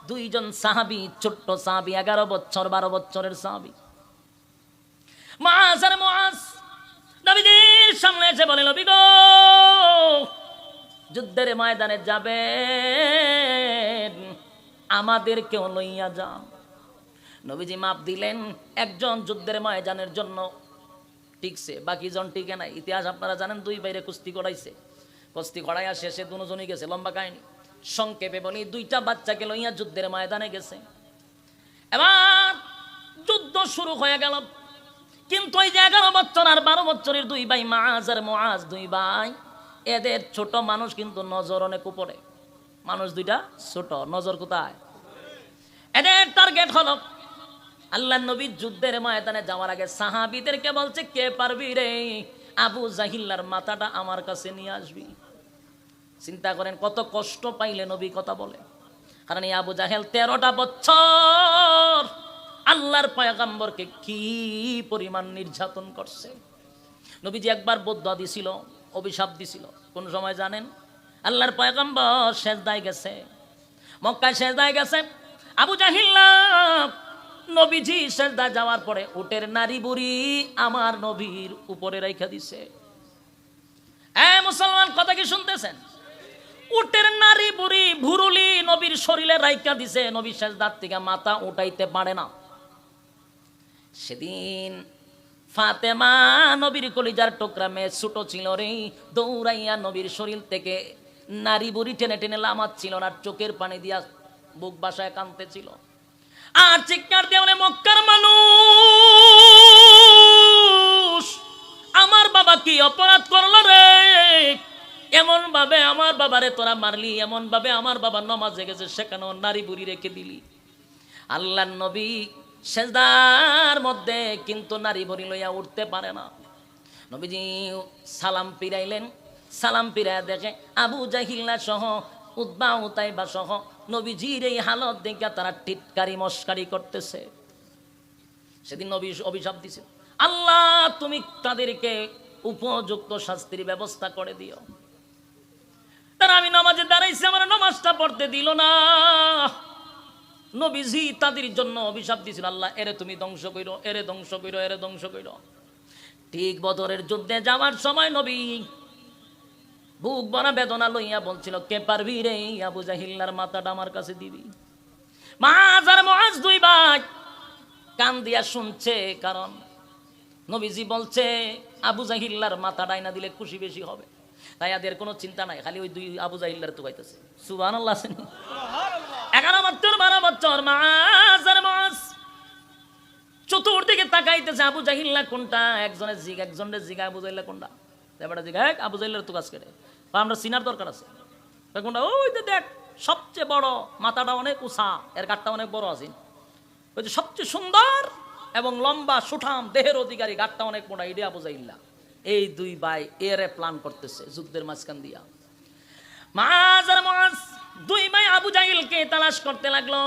দুইজন সাহাবী, ছোট্ট সাহাবী, 11 বছর 12 বছরের সাহাবী, মুআজ আর মুআজ নবীজির সামনে এসে বলে, নবী গো, যুদ্ধের ময়দানে যাবেন, আমাদেরকেও লইয়া যান। নবীজি মাপ দিলেন, একজন যুদ্ধের ময়দানের জন্য টিকছে, বাকি জন টিকে নাই। ইতিহাস আপনারা জানেন, দুই বাইরে কুস্তি করাইছে, কুস্তি করাইয়া শেষে দুজনই গেছে। লম্বা কাহিনী, সংক্ষেপে বলি, দুইটা বাচ্চাকে লইয়া যুদ্ধের ময়দানে গেছে। এবার যুদ্ধ শুরু হয়ে গেল, কিন্তু ওই যে 11 বছর আর 12 বছরের দুই ভাই মুআজ আর মুআজ, দুই ভাই, এদের ছোট মানুষ কিন্তু নজর অনেক উপরে। মানুষ দুইটা ছোট, নজর কোথায়? এদের টার্গেট হলো আল্লাহ নবী যুদ্ধের ময়দানে যাওয়ার আগে সাহাবীদেরকে বলছে, কে পারবি রে আবু জাহিল্লার মাথাটা আমার কাছে নিয়ে আসবি। চিন্তা করেন কত কষ্ট পাইলে নবী কথা বলে। কারণ এই আবু জাহেল 13টা বছর আল্লাহর পয়গম্বরকে কি পরিমাণ নির্যাতন করছে। নবীজি একবার বদদুয়া দিছিল, অভিশাপ দিছিল। কোন সময় জানেন? আল্লাহর পয়গম্বর সেজদায় গেছে, মক্কায় সেজদায় গেছে। আবু জাহিল্লা নবীজি সেজদা যাওয়ার পরে উটের নারী বুড়ি আমার নবীর উপরে রাইখা দিছে। মুসলমান, কথা কি শুনতেছেন? উটের নারী বুড়ি ভুরুলি নবীর শরীরে রাইখা দিছে। নবী সেজদার থেকে মাথা উঠাইতে পারে না। সেদিন ফাতেমা নবীর কলিজার টুকরা মেয়ে ছোট ছিল রে, দৌড়াইয়া নবীর শরীর থেকে নারী বুড়ি টেনে টেনে লামাচ্ছিল না, চোখের পানি দিয়া বুক বাসায় কাঁদতেছিল। আর চিৎকার দিয়ে বলে, মক্কার মানুষ, আমার বাবা কি অপরাধ করলো রে? এমন ভাবে আমার বাবারে তোরা মারলি, এমন ভাবে আমার বাবা নামাজে গেছে, সেখানেও নারী বুড়ি রেখে দিলি। আল্লাহর নবী সেজদার মধ্যে কিন্তু নারী বুড়ি লইয়া উঠতে পারে না। নবীজি সালাম ফিরাইলেন, সালাম ফিরাইয়া দেখে আবু জাহিল্লা সহ উতবা উতাইবা সহ নবীজির এই হালত দেখে তারা টিটকারি মস্কারি করতেছে। সেদিন নবী অভিশাপ দিছে, আল্লাহ তুমি তাদেরকে উপযুক্ত শাস্তির ব্যবস্থা করে দিও। তারা আমি নামাজে দাঁড়াইছি, আমার নামাজটা পড়তে দিল না। নবীজি তাদের জন্য অভিশাপ দিছিল, আল্লাহ এরে তুমি ধ্বংস কইরো, এরে ধ্বংস কইরো, এরে ধ্বংস কইরো। ঠিক বদরের যুদ্ধে যাওয়ার সময় নবী বুক ভরা বেদনা লইয়া বলছিল, কে পারবি রে আবু জাহিল্লার মাথাটা আমার কাছে দিবি। মুআজ আর মুআজ দুই ভাই কান দিয়া শুনছে, কারণ নবীজি বলছে আবু জাহিল্লার মাথা ডাইনা দিলে খুশি বেশি হবে। তাই এদের কোনো চিন্তা নাই, খালি ওই দুই আবু জাহিল্লার তো গাইতেছে সুবহানাল্লাহ। 11 বছর 12 বছর মুআজ আর মুআজ চতুর্দিকে তাকাইতেছে, আবু জাহিল্লা কোনটা? একজনের জিগ, একজনের জিগা আবু জাহিল্লা কোনটা? এবারে জিগা আবু জাহিল্লার তো কাজ করে, আমরা চিনার দরকার আছে কোনটা? ওই যে দেখ, সবচেয়ে বড়, মাথাটা অনেক উঁচা, এর গাটটা অনেক বড় আছে, ওই যে সবচেয়ে সুন্দর এবং লম্বা সুঠাম দেহের অধিকারী, গাটটা অনেক মোটা, এটা আবু জাহিল্লা। এই দুই ভাই এরে প্ল্যান করতেছে যুদ্ধের মাঝখান দিয়া। মুআজ আর মুআজ দুই ভাই আবু জাহিলকে তালাশ করতে লাগলো।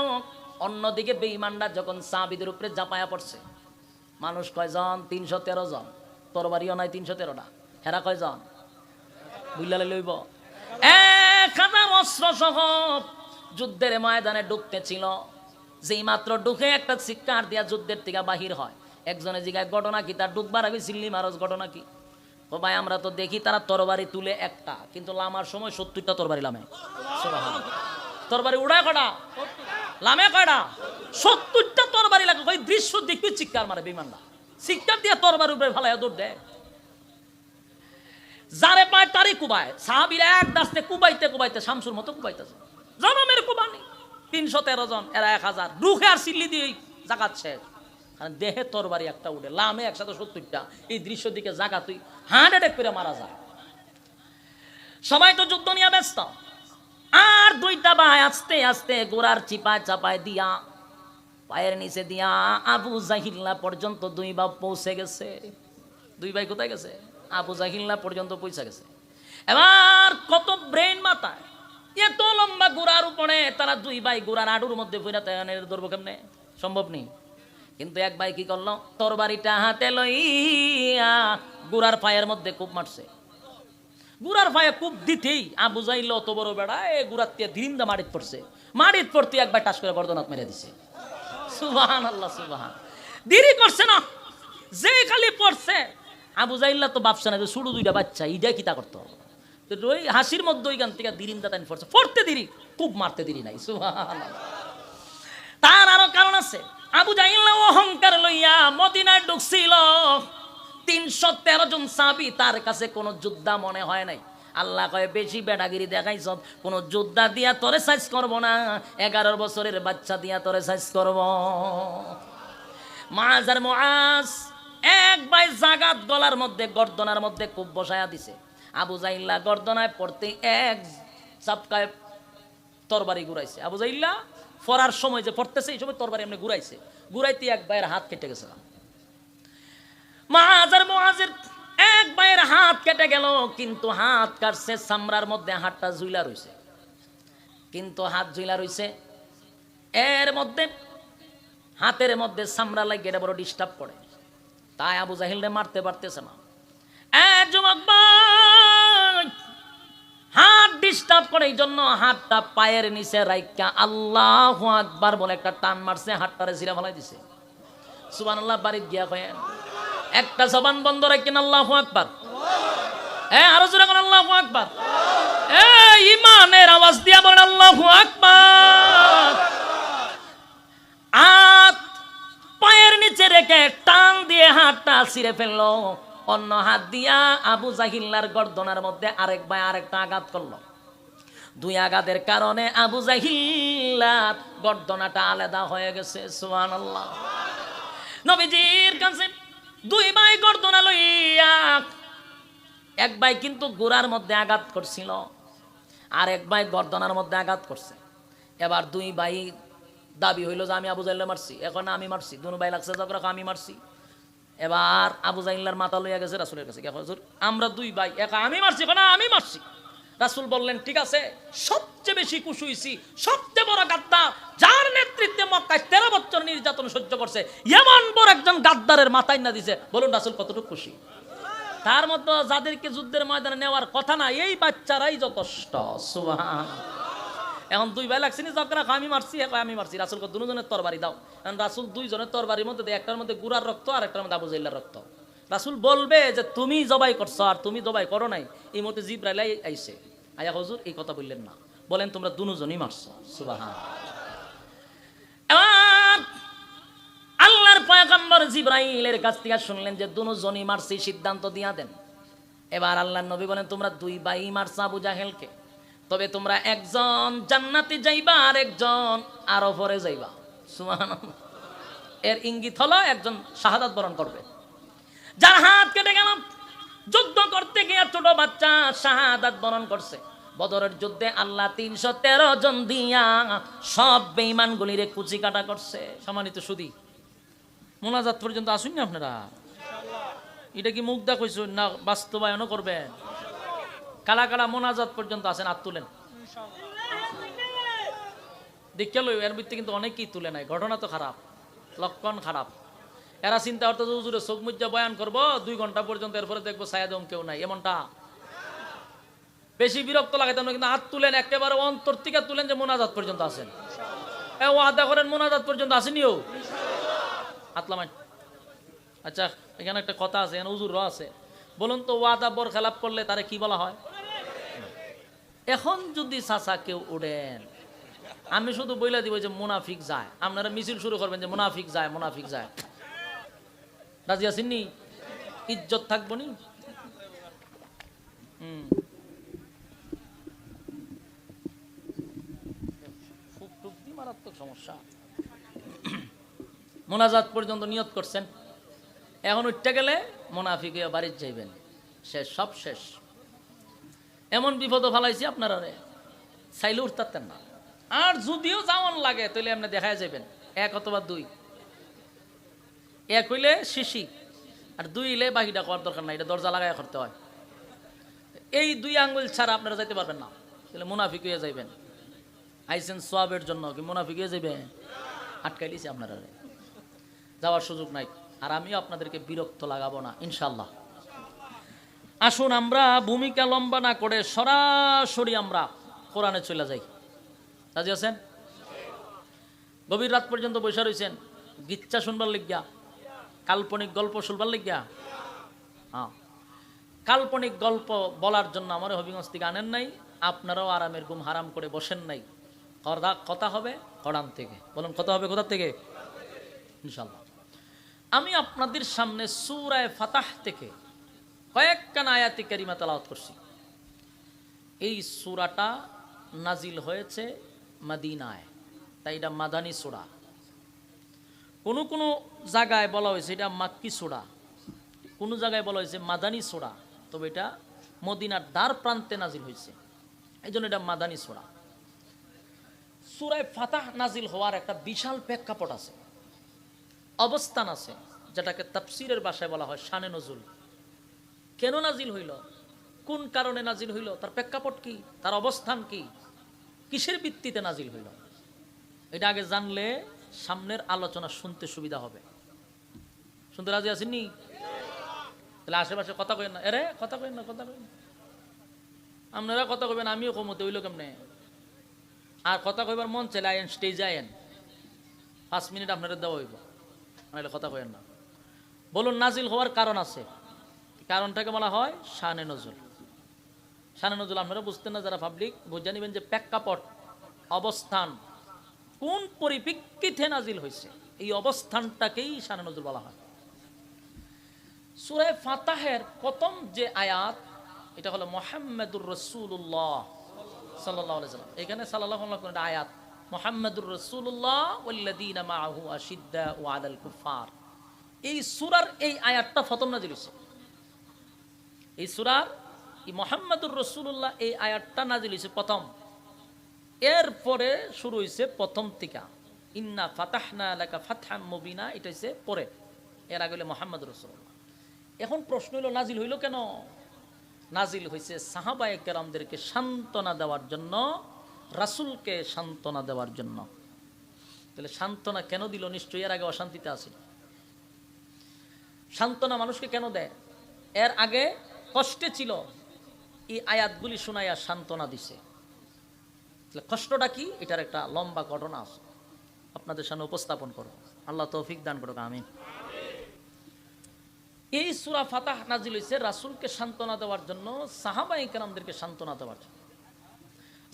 অন্যদিকে বেঈমানরা যখন সাহাবীদের উপরে ঝাঁপায়া পড়ছে, মানুষ কয়জন? 313 জন, তরবারিও নাই 313টা। হেরা কয়জন? বুঝলা লইব 1000 অস্ত্র সহ যুদ্ধের ময়দানে ঢুকতেছিল। যেই মাত্র ঢুকে একটা চিৎকার দিয়া যুদ্ধের থেকে বাহির হয়। একজনে জিগায়, ঘটনা কি? তার ঢুকবার আগে চিল্লি মারজ, ঘটনা কি? ও ভাই, আমরা তো দেখি তারা তরবারি তুলে একটা, কিন্তু লামার সময় 70টা তরবারি লামে। তরবারি উড়ায় কটা, লামে কয়টা? 70টা তরবারি লাগে। ওই দৃশ্য দেখবি চিৎকার মারে বেঈমানরা, চিৎকার দিয়ে তরবারি উপরে ফেলায় দৌড় দেয়। যারে পায় তারই কুবায়। সাহাবীরা এক দাস্তে কুবাইতে কুবাইতে শামসুর মতো কুবাইতেছে, জনমের কুবানি। 313 জন, এরা 1000, রুখে আর সিল্লি দিয়ে জাকাত শেষ। কারণ দেহে তরবারি একটা উঠে, লামে 170টা। এই দৃশ্য দিকে জাগা তুই হার্ট অ্যাটাক করে মারা যায়। সবাই তো যুদ্ধ নিয়ে ব্যস্ত। আর দুইটা ভাই আস্তে আস্তে গোড়ার চিপায় চাপায় দিয়া, পায়ের নিচে দিয়া আবু জাহিল্লা পর্যন্ত দুই ভাই পৌঁছে গেছে। দুই ভাই কোথায় গেছে? আবু জাহিল্লা পর্যন্ত পৌঁছে গেছে। এবার কত ব্রেন মাথায়, এত লম্বা গোড়ার উপরে তারা দুই ভাই গোড়ার আডুর মধ্যে পড়ে ধরবো কেমনে? সম্ভব নেই। কিন্তু এক ভাই কি করলো, তরবারিটা হাতে লইয়া গোড়ার পায়ের মধ্যে কূপ মারছে। গুড়ার ভাইয়া খুব দিতেই আবু জাহিল অত বড় বেড়া এ গুড়ার তিয়া দিরিন্দা মাটিত পড়ছে, মাটিত পড়তে একবার টাস করে গর্দনাত মেরে দিছে। সুবহানাল্লাহ, সুবহান। দেরি করছে না, যে খালি পড়ছে আবু জাহিল্লা তো ভাবছে না যে শুরু দুইটা বাচ্চা ইডা কিতা করতে হবে, তো ওই হাসির মধ্যে ওইখান থেকে দিরিন্দা তাই পড়ছে, পড়তে দেরি, খুব মারতে দেরি নাই। সুবহানাল্লাহ। তার আরো কারণ আছে। আবু জাহিল্লা অহংকার লইয়া মদিনায় ঢুকছিল, 313 জন সাহাবী, তার কাছে কোনো যোদ্ধা মনে হয় নাই। আল্লাহ কয় বেশি বেড়াগিরি দেখাইছ, কোন যোদ্ধা দিয়া তোরে সাইজ করব না, 11 বছরের বাচ্চা দিয়া তোরে সাইজ করব। মুআজ আর মুআজ এক ভাই জাগাত গলার মধ্যে গর্দনার মধ্যে খুব বসায়া দিছে। আবু জাহিল্লা গর্দনায় পড়তে এক চাপকায় তরবারি ঘুরাইছে। আবু জাহিল্লা পড়ার সময় যে পড়তেছে এই সময় তরবারি এমনি ঘুরাইছে, ঘুরাইতে এক ভাইয়ের হাত কেটে গেছে। মুআজ আর মুআজের এক ভাইয়ের হাত কেটে গেল, কিন্তু হাত কাটছে চামড়ার মধ্যে হাতটা ঝুলা রইছে, কিন্তু হাত ঝুলা রইছে, এর মধ্যে হাতের মধ্যে চামড়া লাগে, এটা বড় ডিস্টার্ব করে, তাই আবু জাহিলরে মারতে পারতেছে না। যুবক ভাই, হাত ডিস্টার্ব করে, এই জন্য হাতটা পায়ের নিচে রাইখা আল্লাহু আকবার বলে একটা টান মারছে, হাতটারে ছিঁড়া ফেলাই দিছে। সুবহানাল্লাহ। বাড়ি গিয়া কয়েন একটা জবান বন্ধ রাখেন আল্লাহু আকবার, আরো জোরে কোন আল্লাহু আকবার, ইমানের আওয়াজ দিয়া বলেন আল্লাহু আকবার। হাত পায়ের নিচে রেখে টান দিয়ে হাতটা ছিঁড়ে ফেললো, অন্য হাত দিয়া আবু জাহিল্লার গর্দনার মধ্যে আরেক ভাই আরেকটা আঘাত করলো। দুই আঘাতের কারণে আবু জাহিল্লার গর্দনাটা আলাদা হয়ে গেছে। সুবহানাল্লাহ। নবীজির কাছে দুই ভাই গর্দনা লইয়া, এক ভাই কিন্তু গোড়ার মধ্যে আঘাত করছিল, আর এক ভাই গর্দনার মধ্যে আঘাত করছে। এবার দুই ভাই দাবি হইল যে আমি আবু জাহিল্লা মারছি, এখন আমি মারছি, দুনো ভাই লাগছে ঝগড়া, আমি মারছি। এবার আবু জাহিল্লার মাথা লইয়া গেছে রাসূলের কাছে, হুজুর আমরা দুই ভাই, এক আমি মারছি, এখন আমি মারছি। রাসূল বললেন ঠিক আছে, সবচেয়ে বেশি খুশি হইছি, সবচেয়ে বড় গাদ্দার, যার নেতৃত্বে মক্কায় 13 বছর নির্যাতন সহ্য করছে, এমন বড় একজন গাদ্দারের মাথায় না দিছে। বলুন রাসূল কতটুকু খুশি। তার মধ্যে যাদেরকে যুদ্ধের ময়দানে নেওয়ার কথা না, এই বাচ্চারাই যথেষ্ট। সুবহানাল্লাহ। এখন দুই ভাই লাগছে ঝগড়া, আমি মারছি, আমি মারছি। রাসূল দুজনের তরবারি দাও। এখন রাসূল দুইজনের তরবারির মধ্যে, একটার মধ্যে গুড়ার রক্ত আর একটার মধ্যে আবু জাহিল্লার রক্ত। রাসূল বলবে যে তুমি জবাই করছো আর তুমি জবাই করো নাই, এই মতে জিবরাইল আইছে, আয়া হুজুর এই কথা বললেন না, বলেন তোমরা দুজনই মারছো। সুবহানাল্লাহ। আল্লাহর পয়গম্বর জিবরাইলের কাছ থেকে শুনলেন যে দুজনই মারছি, সিদ্ধান্ত দিয়া দেন। এবার আল্লাহর নবী বলেন তোমরা দুই ভাই মারছো আবু জাহেলকে, তবে তোমরা একজন জান্নাতে যাইবা আর একজন আরো পরে যাইবা। সুবহানাল্লাহ। এর ইঙ্গিত হলো একজন শাহাদাত বরণ করবে। যার হাত কেটে গেল, যুদ্ধ করতে গিয়ে ছোট বাচ্চা শাহাদাত বরণ করছে। বদরের যুদ্ধে আল্লাহ 313 জন দিয়া সব বেঈমানগুলিরে কুচি কাটা করছে। সম্মানিত সুধী, মোনাজাত পর্যন্ত আসুন না আপনারা, এটা কি মুখ দা কইছো না বাস্তবায়নও করবেন? কালা কালা মোনাজাত পর্যন্ত আছেন, হাত তুলেন দেখে লই। এর ভিত্তি কিন্তু অনেকেই তুলে নাই, ঘটনা তো খারাপ, লক্ষণ খারাপ। এরা চিন্তা করতে হুজুরে চোখ মুজ্জা বয়ান করবো 2 ঘন্টা পর্যন্ত, এরপরে দেখবো সায়াদম কেউ নাই, এমনটা বেশি বিরক্ত লাগে। তোমরা কিন্তু হাত তুলেন, একেবারে অন্তর থেকে তুলেন যে মোনাজাত পর্যন্ত আছেন। ওয়াদা করেন মোনাজাত পর্যন্ত আসেনিও, আতলামাই। আচ্ছা, এখানে একটা কথা আছে, এখানে হুজুরও আছে, বলুন তো ওয়াদা বর খেলাপ করলে তারে কি বলা হয়? এখন যদি চাচা কেউ উড়েন, আমি শুধু বইলা দিব যে মুনাফিক যায়, আপনারা মিছিল শুরু করবেন যে মুনাফিক যায়, মুনাফিক যায়। রাজি আছেননি? ইজ্জত থাকবো নি? মারাত্মক সমস্যা। মোনাজাত পর্যন্ত নিয়ত করছেন, এখন উঠতে গেলে মুনাফিক হয়ে বাড়ির যাইবেন, শেষ, সব শেষ। এমন বিপদ ফালাইছি আপনারা চাইলে উঠতেন না। আর যদিও যাওয়ান লাগে তাহলে আপনি দেখা যাবেন 1 অথবা 2। 1 হইলে শিশি, আর 2 হইলে বাকিটা করার দরকার নাই, এটা দরজা লাগাই করতে হয়। এই 2 আঙ্গুল ছাড়া আপনারা যাইতে পারবেন না, তাহলে মুনাফিক হয়ে যাইবেন। আইসেন সোয়াবের জন্য, কি মুনাফিক হয়ে যাবে? আটকাই দিয়েছি আপনারা, যাওয়ার সুযোগ নাই। আর আমিও আপনাদেরকে বিরক্ত লাগাবো না ইনশাল্লাহ। আসুন আমরা ভূমিকা লম্বা না করে সরাসরি আমরা কোরআনে চলে যাই। রাজি আছেন? গভীর রাত পর্যন্ত বসে রয়েছেন গিচ্ছা শুনবার লিগিয়া, কাল্পনিক গল্প শুনবার লিগিয়া। হ্যাঁ, কাল্পনিক গল্প বলার জন্য আমার হবিগঞ্জ থেকে আনেন নাই, আপনারাও আরামের ঘুম হারাম করে বসেন নাই। কথা হবে কোরআন থেকে। বলুন কথা হবে কোথা থেকে? ইনশাআল্লাহ। আমি আপনাদের সামনে সূরা ফাতাহ থেকে কয়েকখানা আয়াতে কারিমা তেলাওয়াত করছি। এই সূরাটা নাজিল হয়েছে মদিনায়, তাই এটা মাদানী সূরা। কোনো কোনো জায়গায় বলা হয়েছে এটা মাক্কি সূরা, কোনো জায়গায় বলা হয়েছে মাদানী সূরা, তবে এটা মদিনার দ্বার প্রান্তে নাজিল হয়েছে, এই জন্য এটা মাদানী সূরা। সূরা ফাতাহ নাজিল হওয়ার একটা বিশাল প্রেক্ষাপট আছে, অবস্থান আছে, যেটাকে তাফসীরের ভাষায় বলা হয় শানে নজুল। কেন নাজিল হইল, কোন কারণে নাজিল হইল, তার প্রেক্ষাপট কি, তার অবস্থান কি, কিসের ভিত্তিতে নাজিল হইল, এটা আগে জানলে সামনের আলোচনা শুনতে সুবিধা হবে। শুনতে রাজি আছেননি? তাহলে আশেপাশে কথা কইেন না, এরে কথা কইেন না, কথা কইেন না, আপনারা কথা কইবেন, আমিও কমতে হইল কেমনে। আর কথা কইবার মন চাইলে আইন স্টেজে আইন, 5 মিনিট আপনারা দেওয়া হইব, নাহলে কথা কইেন না। বলুন নাজিল হওয়ার কারণ আছে, কারণটাকে বলা হয় শানে নজুল। শানে নজুল আপনারা বুঝতেন না, যারা পাবলিক বুঝে নেবেন যে প্রেক্ষাপট, অবস্থান, কোন পরিপ্রেক্ষিতে নাজিল হয়েছে, এই অবস্থানটাকেই শানে নজুল বলা হয়। সূরা ফাতাহের প্রথম যে আয়াত, এটা হলো মুহাম্মাদুর রাসূলুল্লাহ সাল্লাল্লাহু আলাইহি ওয়াসাল্লাম। এখানে সাল্লাল্লাহু আলাইহি ওয়াসাল্লাম আয়াত, মুহাম্মাদুর রাসূলুল্লাহ ওয়াল্লাযীনা মাআহু আশিদ্দাউ আলাল কুফার। এই সূরার এই আয়াতটা প্রথম নাজিল হয়েছে। এই সূরার এই মুহাম্মাদুর রাসূলুল্লাহ এই আয়াতটা নাজিল হয়েছে প্রথম। এরপরে শুরু হয়েছে প্রথম থেকে ইন্না ফাতাহনা লাকা ফাতহাম মুবিনা, এটা হচ্ছে পরে, এর আগে হলো মুহাম্মাদুর রাসূলুল্লাহ। এখন প্রশ্ন হলো নাজিল হইল কেন? নাজিল হয়েছে সাহাবায়ে কেরামদেরকে সান্ত্বনা দেওয়ার জন্য, রাসূলকে সান্ত্বনা দেওয়ার জন্য। তাহলে সান্ত্বনা কেন দিল? নিশ্চয়ই এর আগে অশান্তিতে আছে। সান্ত্বনা মানুষকে কেন দেয়? এর আগে কষ্টে ছিল, এই আয়াতগুলি শোনাইয়া সান্ত্বনা দিছে। কষ্টটা কি, এটার একটা লম্বা ঘটনা আছে, আপনাদের সামনে উপস্থাপন করব। আল্লাহ তৌফিক দান করুক, আমিন। এই সূরা ফাতাহ নাজিল হয়েছে রাসূলকে সান্ত্বনা দেওয়ার জন্য, সাহাবায়ে কেরামদেরকে সান্ত্বনা দেওয়ার জন্য।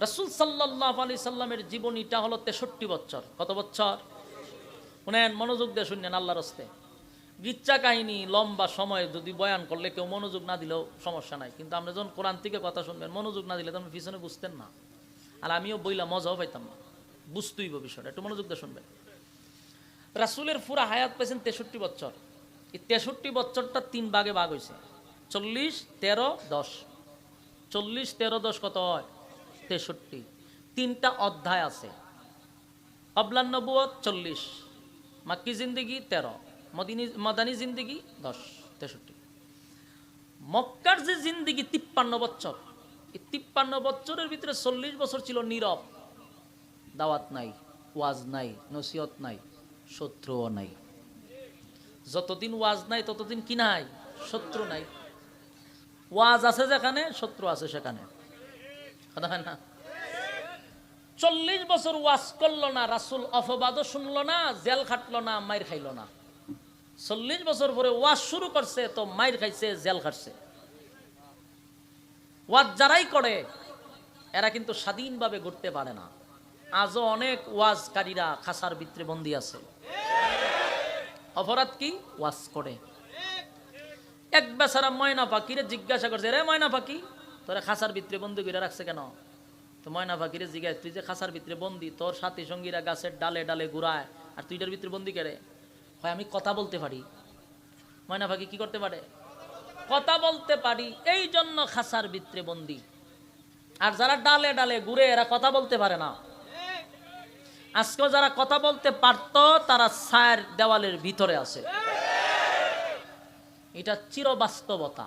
রাসূল সাল্লাল্লাহু আলাইহি সাল্লামের জীবনীটা হলো 63 বছর। কত বছর? শুনেন, মনোযোগ দিয়ে শুনেন আল্লাহর রাস্তে। গিচ্ছা কাহিনী লম্বা সময় যদি বয়ান করলে কেউ মনোযোগ না দিলেও সমস্যা নাই, কিন্তু আমরা যখন কোরআন থেকে কথা শুনবেন, মনোযোগ না দিলে তো আপনি পিছনে বুঝতেন না, আর আমিও বইলা মজাও পাইতাম না। বুঝতেইব বিষয়টা, একটু মনোযোগ দিয়ে শুনবেন। রাসূলের পুরা হায়াত পেয়েছেন 63 বছর। এই 63 বছরটা 3 ভাগে ভাগ হয়েছে, 40, 13, 10। 40, 13, 10 কত হয়? 63। 3টা অধ্যায় আছে। ক্বাবলান নবুয়ত 40, মাক্কি জিন্দেগি 13, মাদানী জিন্দেগি 10, 63। মক্কার যে জিন্দেগি 53 বছর, এই 53 বছরের ভিতরে 40 বছর ছিল নীরব, দাওয়াত নাই, ওয়াজ নাই, নসিহত নাই, শত্রুও নাই। যতদিন ওয়াজ নাই ততদিন কি নাই? শত্রু নাই। ওয়াজ আছে যেখানে, শত্রু আছে সেখানে, কথা হয় না? 40 বছর ওয়াজ করলো না রাসূল, অপবাদও শুনলো না, জেল খাটলো না, মাইর খাইলো না। 40 বছর পরে ওয়াজ শুরু করছে তো মাইর খাইছে, জেল খাটছে। ওয়াজ যারাই করে এরা কিন্তু স্বাধীনভাবে ঘুরতে পারে না। আজও অনেক ওয়াজকারীরা খাসার ভিতরে বন্দী আছে। অপরাধ কি? ওয়াজ করে। এক বেচারা ময়না পাখিরে জিজ্ঞাসা করছে, রে ময়না পাখি, তোরা খাসার ভিতরে বন্দি করে রাখছে কেন? তো ময়না পাখিরে জিজ্ঞাসা, তুই যে খাসার ভিতরে বন্দি, তোর সাথী সঙ্গীরা গাছের ডালে ডালে ঘুরায়, আর তুই এটার ভিতরে বন্দি করে? হয় আমি কথা বলতে পারি। ময়না পাখি কি করতে পারে? কথা বলতে পারি, এই জন্য খাসার ভিতরে বন্দি। আর যারা ডালে ডালে ঘুরে এরা কথা বলতে পারে না। আজকেও যারা কথা বলতে পারতো তারা ছায়ের দেওয়ালের ভিতরে আছে। এটা চিরবাস্তবতা।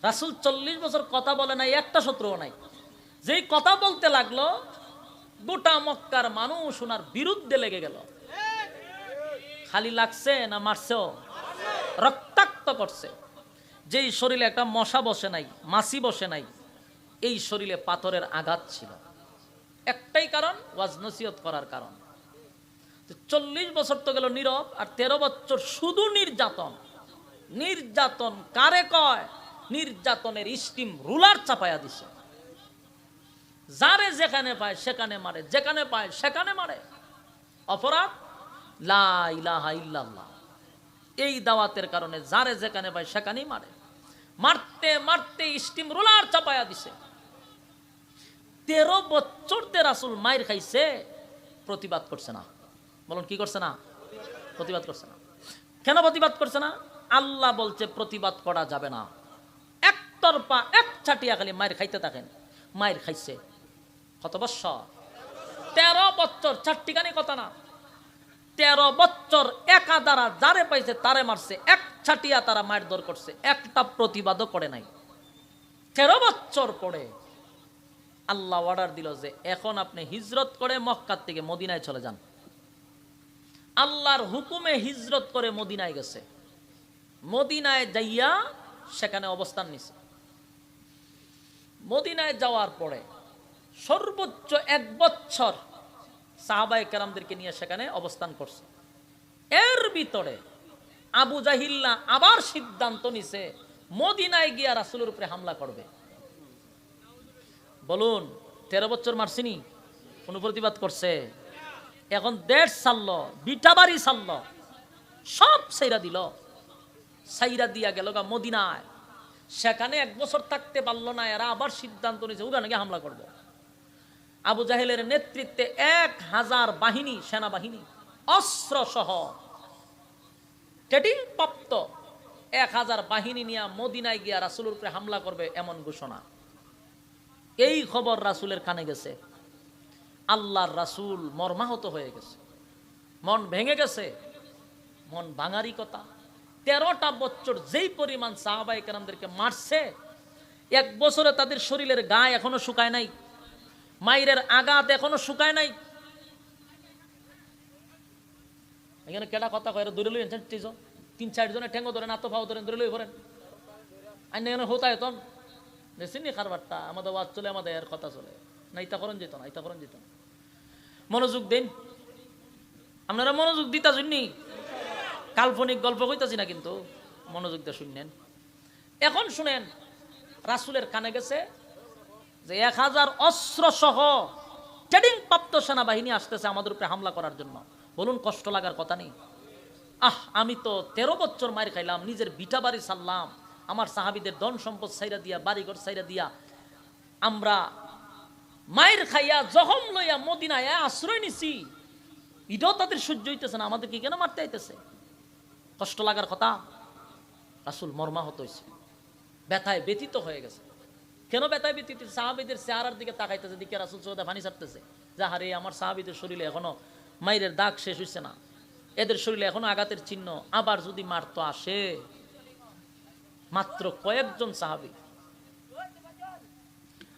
রাসূল 40 বছর কথা বলে নাই, একটা শত্রুও নাই। যেই কথা বলতে লাগলো, গোটা মক্কার মানুষ ওনার বিরুদ্ধে লেগে গেল। খালি লাগছে না মারছেও? রক্তাক্ত করছে। যেই শরীরে একটা মশা বসে নাই, মাছি বসে নাই, এই শরীরে পাথরের আঘাত ছিল। একটাই কারণ, ওয়াজ নসিহত করার কারণ। 40 বছর তো গেল নীরব, আর 13 বছর শুধু নির্যাতন। নির্যাতন কারে কয়? নির্যাতনের স্টিম রুলার চাপায়া দিছে। যারে যেখানে পায় সেখানে মারে, যেখানে পায় সেখানে মারে। অপরাধ লা ইলাহা ইল্লাল্লাহ। এই দাওয়াতের কারণে যারে যেখানে পায় সেখানেই মারে। মারতে মারতে স্টিম রুলার চাপায়া দিছে। 13 বছরতে রাসূল মাইর খাইছে, প্রতিবাদ করছে না। বলুন কি করছে না? প্রতিবাদ করছে না। কেন প্রতিবাদ করছে না? আল্লাহ বলছে প্রতিবাদ করা যাবে না। একতরফা এক ছাটিয়া খালি মাইর খাইতে থাকেন। মাইর খাইছে কত বছর? 13 বছর। চারটিখানি কথা না, 13 বছর একা দ্বারা যারে পাইছে তারে মারছে, এক ছাটিয়া তারা মায়ের দর করছে, একটা প্রতিবাদও করে নাই। 13 বছর পরে আল্লাহ অর্ডার দিল যে এখন আপনি হিজরত করে মক্কা থেকে মদিনায় চলে যান। আল্লাহর হুকুমে হিজরত করে মদিনায় গেছে। মদিনায় যাইয়া সেখানে অবস্থান নিছে। মদিনায় যাওয়ার পরে সর্বোচ্চ 1 বছর সাহাবায়ে কেরামদেরকে নিয়ে সেখানে অবস্থান করছে। এর ভিতরে আবু জাহিল্লা আবার সিদ্ধান্ত নিছে মদিনায় গিয়া রাসূলের উপরে হামলা করবে। বলুন 13 বছর মারছিনি, কোন প্রতিবাদ করছে? এখন দেশ ছাড়ল, বিটাবাড়ি ছাড়ল, সব সাইরা দিল। সাইরা দিয়া গেল গা মদিনায়। সেখানে 1 বছর থাকতে পারলো না, এরা আবার সিদ্ধান্ত নিয়েছে ওখানে গিয়ে হামলা করবে। আবু জাহেলের নেতৃত্বে 1000 বাহিনী, সেনাবাহিনী, অস্ত্র সহ ট্রেনিং প্রাপ্ত 1000 বাহিনী নিয়ে মদিনায় গিয়া রাসূলের উপরে হামলা করবে এমন ঘোষণা। এই খবর রাসূলের কানে গেছে। আল্লাহর রাসূল মর্মাহত হয়ে গেছে, মন ভেঙে গেছে। মন ভাঙারই কথা। 13টা বছর যেই পরিমাণ সাহাবায়ে কেরামদেরকে মারছে, 1 বছরে তাদের শরীরের গায়ে এখনো শুকায় নাই, মাইরের আঘাত এখনো শুকায় নাই। এখানে কেডা কথা কয় দূরে লই 3-4 জনে ঠেঙ্গো ধরেন, আতো ফাও ধরেন, দূরে লই পড়েন। আইন এখানে হোতায় তন দেখছিনি খারবারটা, আমাদের ওয়াজ চলে, আমাদের এর কথা চলে না। ইতা করেন যেত না, ইতা করেন যেত না। মনোযোগ দিন, আপনারা মনোযোগ দিতা শুননি। কাল্পনিক গল্প কইতাছি না, কিন্তু মনোযোগ দিয়ে শুনলেন। এখন শুনেন, রাসূলের কানে গেছে যে 1000 অস্ত্র সহ ট্রেনিং প্রাপ্ত সেনাবাহিনী আসতেছে আমাদের উপরে হামলা করার জন্য। বলুন কষ্ট লাগার কথা নেই? আমি তো 13 বছর মার খাইলাম, নিজের ভিটা বাড়ি ছাড়লাম, আমার সাহাবীদের ধন সম্পদ ছাইরা দিয়া, বাড়িঘর ছাইরা দিয়া, আমরা মায়ের খাইয়া জখম লইয়া মদিনায় আশ্রয় নিছি। এটাও তাদের সহ্য হইতেছে না, আমাদেরকে কেন মারতে আইতেছে? কষ্ট লাগার কথা। রাসূল মর্মাহত হয়েছে, ব্যথায় ব্যথিত হয়ে গেছে। কেন ব্যথায় ব্যথিত? সাহাবীদের চেহারার দিকে তাকাইতেছে, দিকে রাসূল চোখে পানি ছাড়তেছে। যাহারে আমার সাহাবীদের শরীরে এখনো মাইরের দাগ শেষ হইছে না, এদের শরীরে এখনো আঘাতের চিহ্ন। আবার যদি মারতো আসে, মাত্র কয়েকজন সাহাবী।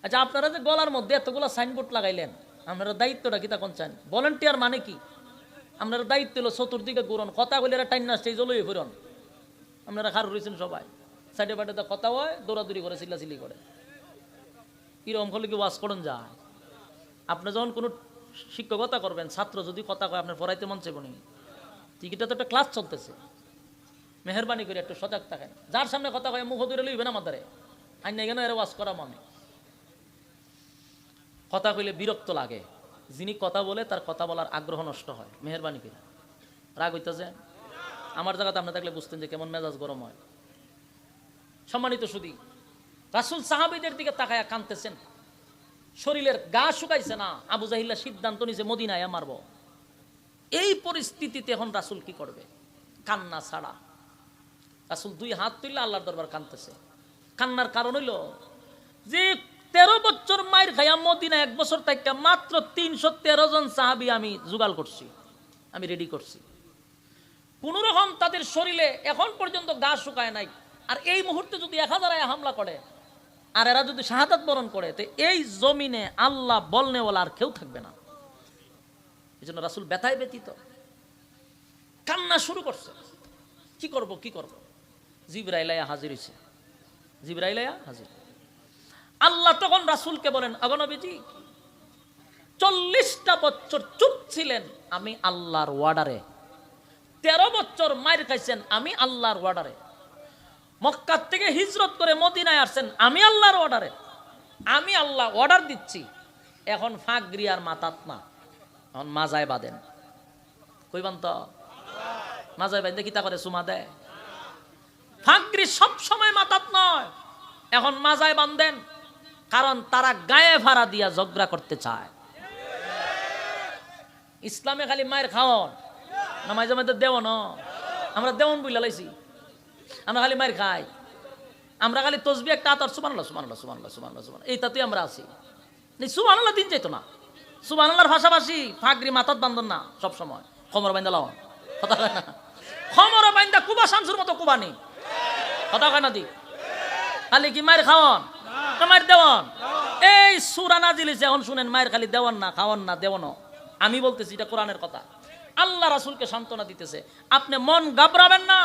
আচ্ছা, আপনারা যে গলার মধ্যে এতগুলা সাইনবোর্ড লাগাইলেন, আপনারা দায়িত্বটা কি তখন চান? ভলান্টিয়ার মানে কি? আপনারা দায়িত্ব হলো চতুর্দিকে ঘুরন, কথা বলে টাইনা স্টেজ লই ফিরন। আপনারা খার রয়েছেন সবাই, সাইডে বাটে কথা হয়, দৌড়াদৌড়ি করে, চিল্লাচিল্লি করে। এরকম হলে কি ওয়াজ করুন যায়? আপনি যখন কোনো শিক্ষকতা করবেন, ছাত্র যদি কথা কয়, আপনার পড়াইতে মন চাইব নি? টিকিটা তো একটা ক্লাস চলতেছে, মেহরবানি করে একটু সজাগ থাকেন। যার সামনে কথা কয় মুখ ধরে লইবেন আমাদের, আইন কেন এর ওয়াজ করা মানে? কথা কইলে বিরক্ত লাগে, যিনি কথা বলে তার কথা বলার আগ্রহ নষ্ট হয়। মেহরবানি করে রাগ হইতেছে, আমার জায়গাতে আপনি থাকলে বুঝতেন যে কেমন মেজাজ গরম হয়। সম্মানিত সুধী, রাসূল সাহাবীদের দিকে তাকায়া কাঁদতেছেন, শরীরের গা শুকাইছে না। আবু জাহিল্লা সিদ্ধান্ত নিছে মদিনায় মারব। এই পরিস্থিতিতে এখন রাসূল কি করবে? কান্না ছাড়া। রাসূল 2 হাত তুললে আল্লাহর দরবার কাঁদতেছে। কান্নার কারণ হইল যে 13 বছর মাইর খাইয়া মদিনা 1 বছর থাকা মাত্র 313 জন সাহাবী আমি জোগাড় করছি, আমি রেডি করছি। কোন রকম তাদের শরীরে এখন পর্যন্ত গা শুকায় নাই। আর এই মুহূর্তে যদি 1000 হামলা করে আর এরা যদি শাহাদাত বরণ করে, তো এই জমিনে আল্লাহ বলনেওয়ালা আর কেউ থাকবে না। এই জন্য রাসূল ব্যথায় ব্যথিত, কান্না শুরু করছে। কি করব, কি করব? জিবরাইল আয়া হাজির হইছে। জিবরাইল হাজির। আল্লাহ তখন রাসূলকে বলেন, ওগো নবীজি 40টা বছর চুপ ছিলেন আমি আল্লাহর অর্ডারে, 13 বছর মাইর খাইছেন আমি আল্লাহর অর্ডারে, মক্কা থেকে হিজরত করে মদিনায় আসছেন আমি আল্লাহর অর্ডারে, আমি আল্লাহ অর্ডার দিচ্ছি, এখন ফাঁকরি আর মাথাত না, এখন মাজায় বাঁধেন। কইবান তো মাজায় বাঁধে কি তা করে সুমা দেয়? ফাঁকরি সব সময় মাথাত নয়, এখন মাজায় বাঁধেন, কারণ তারা গায়ে ভাড়া দিয়া ঝগড়া করতে চায়। ইসলামে খালি মায়ের খাওয়ান না, মাঝে মাঝে দেওয়ান, আমরা দেওয়ান বুঝলা লাইছি, আমরা খালি মায়ের খাই, আমরা খালি তসবি একটা আতর সুবহানাল্লাহ সুবহানাল্লাহ সুবহানাল্লাহ সুবহানাল্লাহ সুবহানাল্লাহ এইটাতেই আমরা আছি। সুবহানাল্লাহ দিন যাইতো না, সুবহানাল্লাহর ভাষাভাষী ফাঁকরি মাথাত বান্ধন না, সব সময় খমর বাইন্দা লাও, কথা কয় না, খমর বাইন্দা কুবা শামসুর মতো কুবানি, কথা কয় না দি, খালি কি মায়ের খাওয়ান না মায়ের দেওয়ান? এই সূরা নাজিল হইছে, এখন শুনেন, মায়ের খালি দেওয়ান না, খাওয়ান না, দেওয়ানো। আমি বলতেছি এটা কোরআনের কথা, আল্লাহ রাসূলকে সান্ত্বনা দিতেছে, আপনি মন ঘাবড়াবেন না,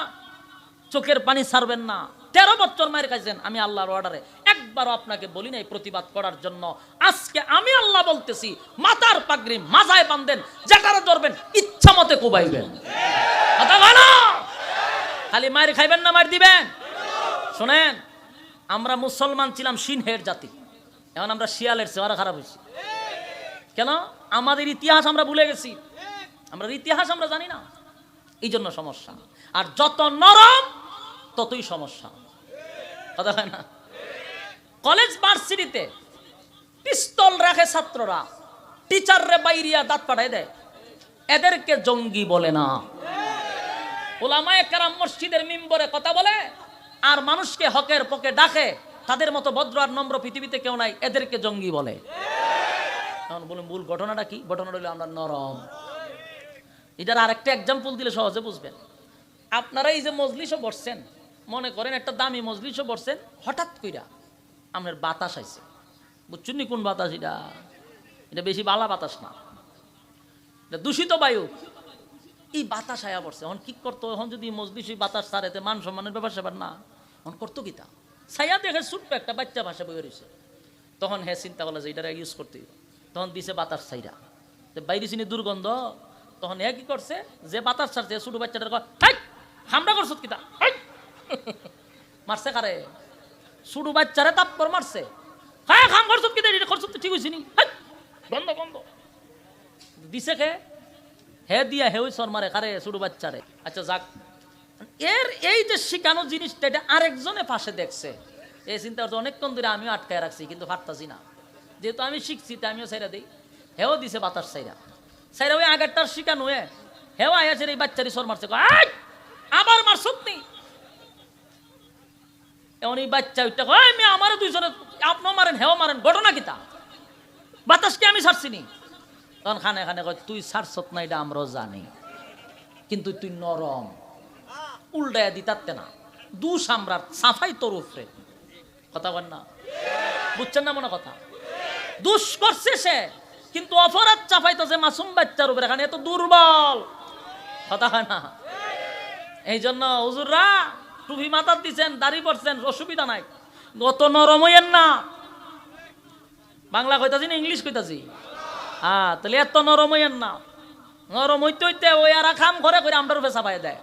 চোখের পানি ছাড়বেন না। 13 বছর মায়ের খাইছেন আমি আল্লাহর অর্ডারে, একবারও আপনাকে বলি নাই প্রতিবাদ করার জন্য। আজকে আমি আল্লাহ বলতেছি, মাথার পাগড়ি মাজায় বাঁধেন, যেটারে ধরবেন ইচ্ছা মতে কোবাইবেন, কথা বলো, খালি মায়ের খাইবেন না, মায়ের দিবেন। শোনেন, আমরা মুসলমান ছিলাম সিংহের জাতি, এখন আমরা শিয়ালের চেহারা খারাপ হয়েছি। কেন? আমাদের ইতিহাস আমরা ভুলে গেছি, আমরা ইতিহাস আমরা জানি না, এই জন্য সমস্যা। আর যত নরম ততই সমস্যা, কথা হয় না? কলেজ ভার্সিটিতে পিস্তল রাখে ছাত্ররা, টিচাররে বাইরিয়া দাঁত পাঠায় দেয়, এদেরকে জঙ্গি বলে না। উলামায়ে কেরাম মসজিদের মিম্বরে কথা বলে আর মানুষকে হকের পক্ষে ডাকে, তাদের মতো ভদ্র আর নম্র পৃথিবীতে কেউ নাই, এদেরকে জঙ্গি বলে। এখন বলুন মূল ঘটনাটা কি? ঘটনাটা হলো আমরা নরম। এটার আরেকটা এক্সাম্পল দিলে সহজে বুঝবেন। আপনারা এই যে মজলিসও বসছেন, মনে করেন একটা দামি মজলিসও বসছেন, হঠাৎ কইরা আপনার বাতাস আইছে, বুঝছেন নি কোন বাতাস? এটা বেশি বালা বাতাস না, এটা দূষিত বায়ু। এই বাতাস আয়া পড়ছে, এখন কি করতো? এখন যদি মজলিস বাতাস ছাড়েতে মান সম্মানের ব্যাপার সেবার না, এখন করতো কি? তা ছায়া দেখে ছোট্ট একটা বাচ্চা ভাষা বই রয়েছে, তখন হ্যাঁ চিন্তা করলো যে এটা ইউজ করতে, তখন দিছে বাতাস ছাইরা, বাইরে চিনি দুর্গন্ধ, তখন হ্যাঁ কি করছে, যে বাতাস ছাড়ছে ছোট বাচ্চাটার হামলা করছো কিতা, মারছে কারে? ছোট বাচ্চারে তাপ্পর মারছে, হ্যাঁ খাম করছো কিতা, এটা করছো তো ঠিক হয়েছে নি, বন্ধ বন্ধ দিছে কে? হে দিয়া হে ওই সর মারে কারে? ছোট বাচ্চারে। আচ্ছা যাক, এর এই যে শিখানো জিনিসটা, এটা আরেকজনে পাশে দেখছে, এই চিন্তা করছে অনেকক্ষণ ধরে আমিও আটকায় রাখছি, কিন্তু পারতাছি না, যেহেতু আমি শিখছি তা আমিও সাইরা দিই। হেও দিছে বাতাস সাইরা, সাইরা ওই আগেরটার শিখানো হেও আয়াসের এই বাচ্চারি সর মারছে, আবার মারছত নি। এমন এই বাচ্চা ওইটা আমার দুইজনে, আপনিও মারেন হেও মারেন, ঘটনা কিতা? বাতাসকে আমি ছাড়ছিনি। তখন খানে খানে কয় তুই ছাড়ছত না, এটা আমরাও জানি, কিন্তু তুই নরম, উল্টায়া দিতাতে না, দুষ আমরা সাফাই তোর উপরে, কথা বল না, বুঝছেন না মনে কথা? দুষ করছে সে, কিন্তু অপরাধ চাপাইতো যে মাসুম বাচ্চার উপরে, এখানে এত দুর্বল, কথা হয় না? এই জন্য হুজুররা টুপি মাথার দিচ্ছেন, দাড়ি পড়ছেন, অসুবিধা নাই, গত নরম হইয়েন না। বাংলা কইতাছি না ইংলিশ কইতাছি? হ্যাঁ, তাহলে এত নরম হইয়েন না, নরম হইতে হইতে ওই আর খাম ঘরে করে আমরা রূপে চাপাই দেয়।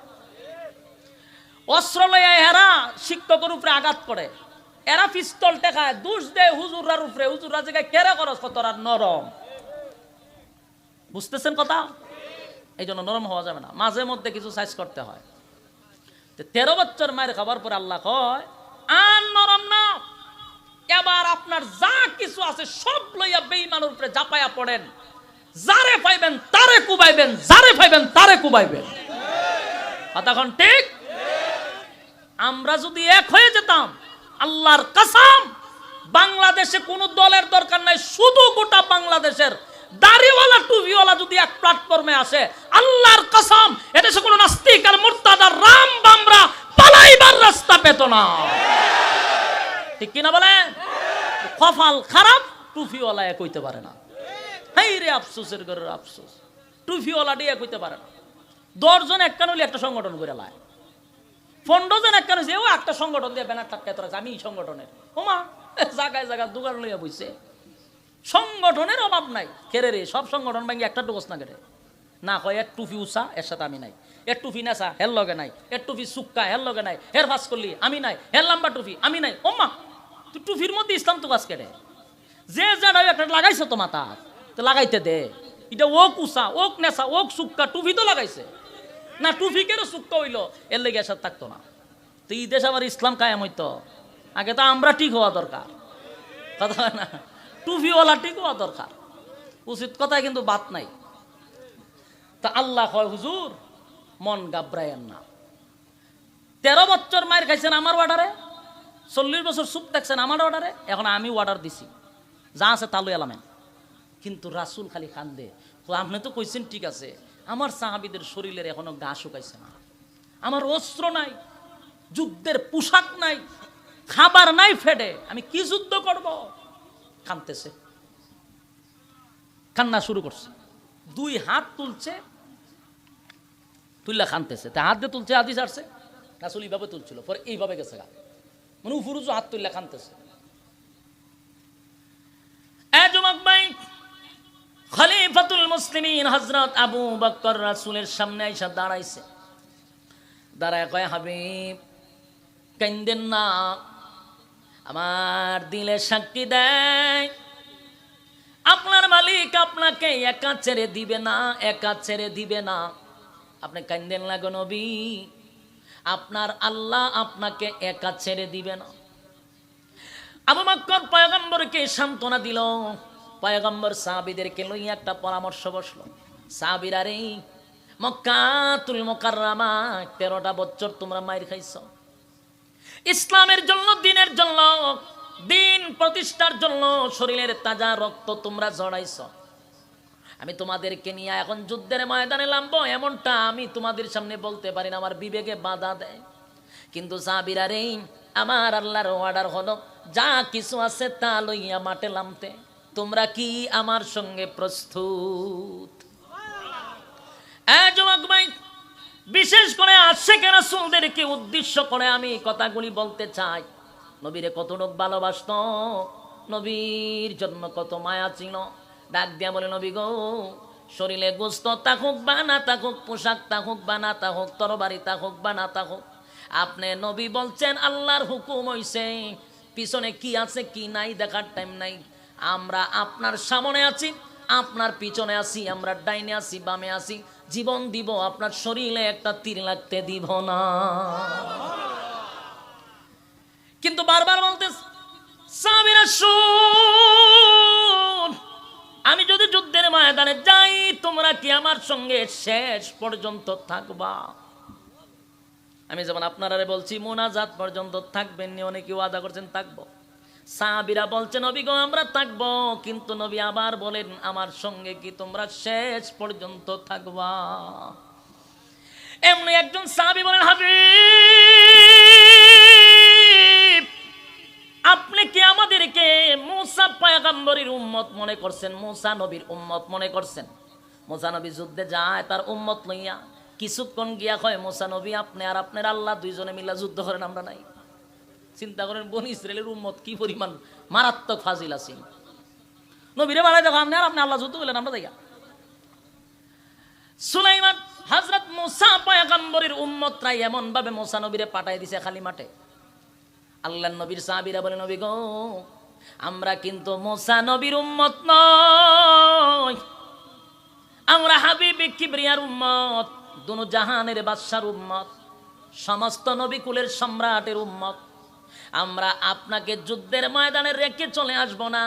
অস্ত্র লইয়া এরা শিক্ষকের উপরে আঘাত করে, এরা পিস্তল টেকায়, দোষ দেয় হুজুরার উপরে, হুজুরা জায়গায় কেড়ে করস কতরা নরম, বুঝতেছেন কথা? এই জন্য নরম হওয়া যাবে না, মাঝে মধ্যে কিছু সাইজ করতে হয়। 13 বছর মায়ের খাবার পরে আল্লাহ কয় আর নরম না, এবার আপনার যা কিছু আছে সব লইয়া বেঈমানের উপরে ঝাঁপায়া পড়েন, যারে পাইবেন তারে কুবাইবেন, যারে পাইবেন তারে কুবাইবেন, কতক্ষণ ঠিক? আমরা যদি এক হয়ে যেতাম, আল্লাহর কসম, বাংলাদেশে কোন দলের দরকার নাই, শুধু গোটা বাংলাদেশের দাড়িওয়ালা টুপিওয়ালা যদি এক প্ল্যাটফর্মে আসে, আল্লাহর কসম এদেশে কোনো নাস্তিক আর মুরতাদ আর রাম বামরা পালাইবার রাস্তা পেত না, ঠিক কিনা বলেন? কপাল খারাপ, টুপিওয়ালা এক হইতে পারে না। হেই রে আফসোসের ঘরের আফসোস, টুপিওয়ালা এক হইতে পারে না। 10 জন এক কানুলি একটা সংগঠন করে লায়, ফন্ডোজেন একটা হয়েছে ও একটা সংগঠন দিয়ে ব্যানার টাটকায় তোরা আমি এই সংগঠনের ওমা জায়গায় জায়গায় দোকান লইয়া বইছে সংগঠনের অভাব নাই কেরে রে সব সংগঠন ভাঙ্গি একটা ডোস না কেটে না কয় এর টুফি উষা এর সাথে আমি নাই এর টুফি নেশা হের লগে নাই এর টুফি সুক্কা হের লগে নাই হের ফাঁস করলি আমি নাই হের লাম্বা টুফি আমি নাই ওমা তুই টুফির মধ্যে ইসলাম তো বাস কেটে যে যারা একটা লাগাইছে তো মাথা তো লাগাইতে দে এটা ওক উষা ওক নেশা ওক সুক্কা টুফি তো লাগাইছে না টুফি কেন সুক্কা হইলো এর লেগে আসার থাকতো না তো এই দেশ আবার ইসলাম কায়েম হইতো আগে তো আমরা ঠিক হওয়া দরকার কথা না টুফিওয়ালা ঠিক হওয়া দরকার উচিত কথায় কিন্তু বাত নাই তা আল্লাহ হয় হুজুর মন গাবরায়েন না 13 বছর মায়ের খাইছেন আমার অর্ডারে 40 বছর চুপ থাকছেন আমার অর্ডারে এখন আমি অর্ডার দিছি যা আছে তালু এলামেন কিন্তু রাসুল খালি কান্দে আপনি তো কইছেন ঠিক আছে আমার সাহাবীদের শরীরের এখনো গা শুকাইছে না আমার অস্ত্র নাই যুদ্ধের পোশাক নাই খাবার নাই ফেডে আমি কি যুদ্ধ করব কাঁদতেছে কান্না শুরু করছে 2 হাত তুলছে তুললা কাঁদতেছে তা হাত দিয়ে তুলছে হাদিস আসছে রাসূল এইভাবে তুলছিল পরে এইভাবে গেছে গা মানে উপরুজু হাত তুললা কাঁদতেছে যুবক ভাই খলিফাতুল মুসলিমিন হযরত আবু বকর রাসূলের সামনে আইসা দাঁড়াইছে দাঁড়ায় কয় হাবিব কান্দেন না আমার দিলে সাক্ষী দেয় আপনার মালিক আপনাকে একা ছেড়ে দিবে না একা ছেড়ে দিবে না আপনি কান্দেন না গো নবী আপনার আল্লাহ আপনাকে একা ছেড়ে দিবে না আবু বকর পয়গম্বরকে সান্ত্বনা দিল পয়গম্বর সাহাবীদেরকে লইয়া একটা পরামর্শ বসলো সাহাবীরা রে মক্কাতুল মুকাররমা 13টা বছর তোমরা মাইর খাইছো ইসলামের জন্য দিনের জন্য দিন প্রতিষ্ঠার জন্য শরীরের তাজা রক্ত তোমরা ঝরাইছো আমি তোমাদেরকে নিয়ে এখন যুদ্ধের ময়দানে নামবো এমনটা আমি তোমাদের সামনে বলতে পারি না আমার বিবেকে বাধা দেয় কিন্তু সাহাবীরা রে আমার আল্লাহর অর্ডার হলো যা কিছু আছে তা লইয়া মাঠে নামতে তোমরা কি আমার সঙ্গে প্রস্তুত যুবক ভাই বিশেষ করে আশিকে রাসূলদেরকে উদ্দেশ্য করে আমি কথাগুলি বলতে চাই নবীরে কত লোক ভালোবাসতো নবীর জন্য কত মায়া ছিল ডাক দিয়া বলে নবী গো শরীরে গোস্ত থাকুক বা না থাকুক পোশাক থাকুক বা না থাকুক তরবারি থাকুক বা না থাকুক আপনি নবী বলছেন আল্লাহর হুকুম হইছে পিছনে কি আছে কি নাই দেখার টাইম নাই আমরা আপনার সামনে আছি আপনার পিছনে আছি আমরা ডাইনে আছি বামে আছি জীবন দিব আপনার শরীরে একটা তীর লাগতে দিব না কিন্তু বারবার বলতে সাহাবীরা শুন আমি যদি যুদ্ধের ময়দানে যাই তোমরা কি আমার সঙ্গে শেষ পর্যন্ত থাকবা আমি যেমন আপনারা বলছি মুনাজাত পর্যন্ত থাকবেন নি অনেকে ওয়াদা করছেন থাকবো সাহাবীরা বলছেন নবী গো আমরা থাকবো কিন্তু নবী আবার বলেন আমার সঙ্গে কি তোমরা শেষ পর্যন্ত থাকবা এমনি একজন সাহাবী বলেন হাবিব আপনি কি আমাদেরকে মুসা পয়গম্বরের উম্মত মনে করছেন মুসা নবীর উম্মত মনে করছেন মুসা নবী যুদ্ধে যায় তার উম্মত লইয়া কিছুক্ষণ গিয়া কয় মুসা নবী আপনি আর আপনার আল্লাহ দুইজনে মিলা যুদ্ধ করেন আমরা নাই চিন্তা করেন বনি ইসরায়েলের উম্মত কি পরিমাণ মারাত্মক ফাজিল আছে নবীরে বাড়াই দেখো আপনি আর আপনি আল্লাহ যুদ্ধ করলেন আমরা দেখা সুলাইমান হযরত মুসা পয়গম্বরের উম্মতরা এমন ভাবে মুসা নবীরে পাঠাই দিছে খালি মাঠে আল্লাহর নবীর সাহাবীরা বলে নবী গো আমরা কিন্তু মুসা নবীর উম্মত নই আমরা হাবিব কিবরিয়ার উম্মত দুনো জাহানের বাদশার উম্মত সমস্ত নবী কুলের সম্রাটের উম্মত আমরা আপনাকে যুদ্ধের ময়দানে রেখে চলে আসব না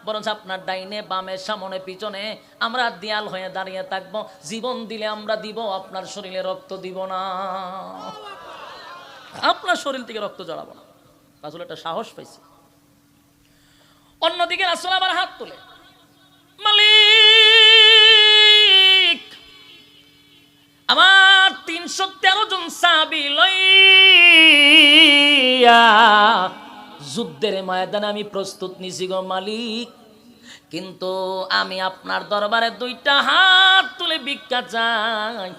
বরং আপনার ডাইনে বামে সামনে পিছনে আমরা দেয়াল হয়ে দাঁড়িয়ে থাকবো জীবন দিলে আমরা দিব আপনার শরীরে রক্ত দিব না আপনার শরীর থেকে রক্ত জড়াবো না রাসূল একটা সাহস পাইছে অন্যদিকে রাসূল আবার হাত তুলে মালিক আমার 313 জন সাহাবী লইয়া যুদ্ধের ময়দানে আমি প্রস্তুত নিছি গো মালিক কিন্তু আমি আপনার দরবারে 2টা হাত তুলে ভিক্ষা চাই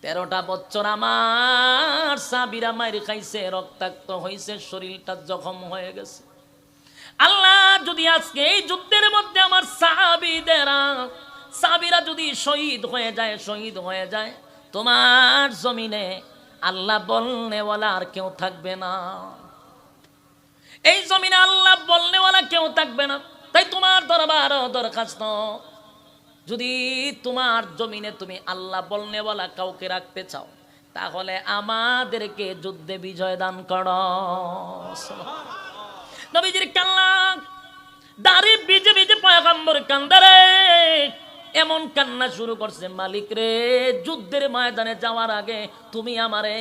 13টা বছর আমার সাহাবীরা মাইর খাইছে, রক্তাক্ত হয়েছে, শরীরটা জখম হয়ে গেছে। আল্লাহ যদি আজকে এই যুদ্ধের মধ্যে আমার সাহাবীরা যদি শহীদ হয়ে যায়, তোমার জমিনে আল্লাহ বলনেওয়ালা আর কেউ থাকবে না। এই জমিনে আল্লাহ বলনেওয়ালা কেউ থাকবে না। তাই তোমার দরবার দরখাস্ত, যদি তোমার জমিনে তুমি আল্লাহ বলনেওয়ালা কাউকে রাখতে চাও, তাহলে আমাদেরকে যুদ্ধে বিজয় দান করো। নবীজির কান্না, দাড়ি ভিজে ভিজে পয়গম্বর কান্দারে এমন কান্না শুরু করছে, মালিক রে, যুদ্ধের ময়দানে যাওয়ার আগে তুমি আমারে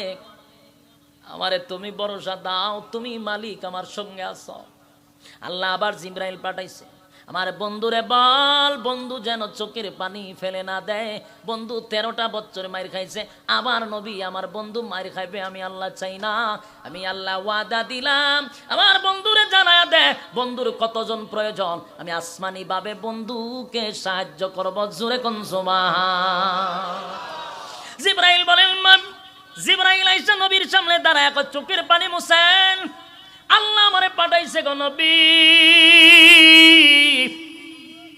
তুমি ভরসা দাও, তুমি মালিক আমার সঙ্গে আছো। আল্লাহ আবার জিবরাইল পাঠাইছে, আমার বন্ধুরে বল, বন্ধু যেন চোখের পানি ফেলে না দেয়। বন্ধু 13টা বছর মাইর খাইছে, আবার নবী আমার বন্ধু মাইর খাইবে আমি আল্লাহ চাই না। আমি আল্লাহ ওয়াদা দিলাম, আমার বন্ধুরে জানায়া দে বন্ধুর কতজন প্রয়োজন, আমি আসমানি ভাবে বন্ধুকে সাহায্য করব। জোরে কোন সুবহান। জিবরাইল বলেন, জিবরাইল আইসা নবীর সামনে দাঁড়ায় চোখের পানি মুছেন। আল্লাহ আমারে পাঠাইছে গো নবী,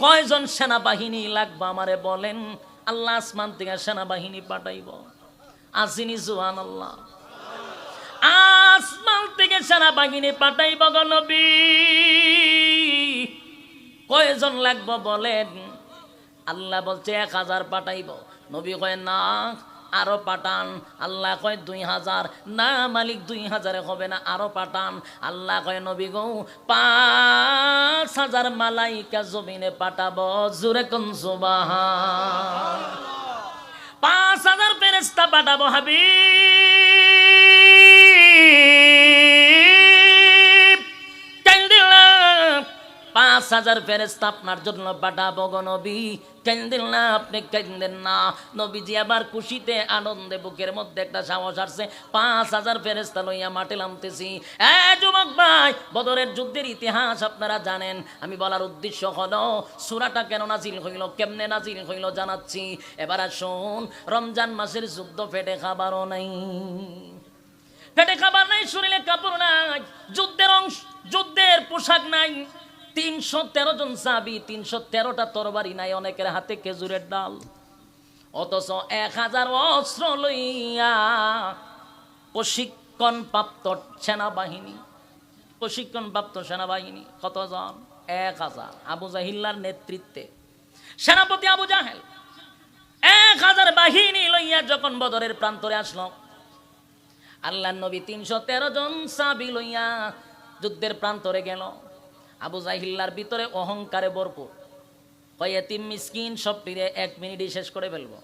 কয়জন সেনাবাহিনী লাগবে আমারে বলেন। আল্লাহ আসমান থেকে সেনাবাহিনী পাঠাইব। আসিনি সুবহানাল্লাহ। আসমান থেকে সেনাবাহিনী পাঠাইব গো নবী, কয়জন লাগবে বলেন। আল্লাহ বলছে 1000 পাঠাইব। নবী কয় না, আরো পাঠান। আল্লাহ কয় 2000। না মালিক 2000 হবে না, আরো পাঠান। আল্লাহ কয় নবী গো 5000 মালাইকা জমিনে পাঠাবো। জোরে কোন সুবহান। 5000 ফেরেশতা পাঠাবো হাবিব। 5000 ফেরেশতা আপনার জন্য পাঠাবো গো নবী। কেন্দেন না, আপনি কেন্দেন না। নবীজি আবার খুশিতে আনন্দে বুকের মধ্যে একটা সাহস আসছে। 5000 ফেরেশতা লইয়া মাঠে নামতেছি। যুবক ভাই, বদরের যুদ্ধের ইতিহাস আপনারা জানেন। আমি বলার উদ্দেশ্য হলো সূরাটা কেন নাজিল হইল, কেমনে নাজিল হইল জানাচ্ছি। এবার আসুন, রমজান মাসের যুদ্ধ, পেটে খাবারও নাই, শরীরে কাপড় নাই, যুদ্ধের পোশাক নাই। 313 জন সাহাবী, 313টা তরবারি নাই, অনেকের হাতে খেজুরের ডাল। অথচ 1000 অস্ত্র লইয়া প্রশিক্ষণপ্রাপ্ত সেনাবাহিনী কতজন? 1000। আবু জাহিল্লার নেতৃত্বে সেনাপতি আবু জাহেল 1000 বাহিনী লইয়া যখন বদরের প্রান্তরে আসলো, আল্লাহর নবী 313 জন সাহাবী লইয়া যুদ্ধের প্রান্তরে গেল। আবু জাহিল্লার ভিতরে অহংকারে ভরপুর, কয় এতিম মিসকিন সবটিরে 1 মিনিটে শেষ করে ফেলবো।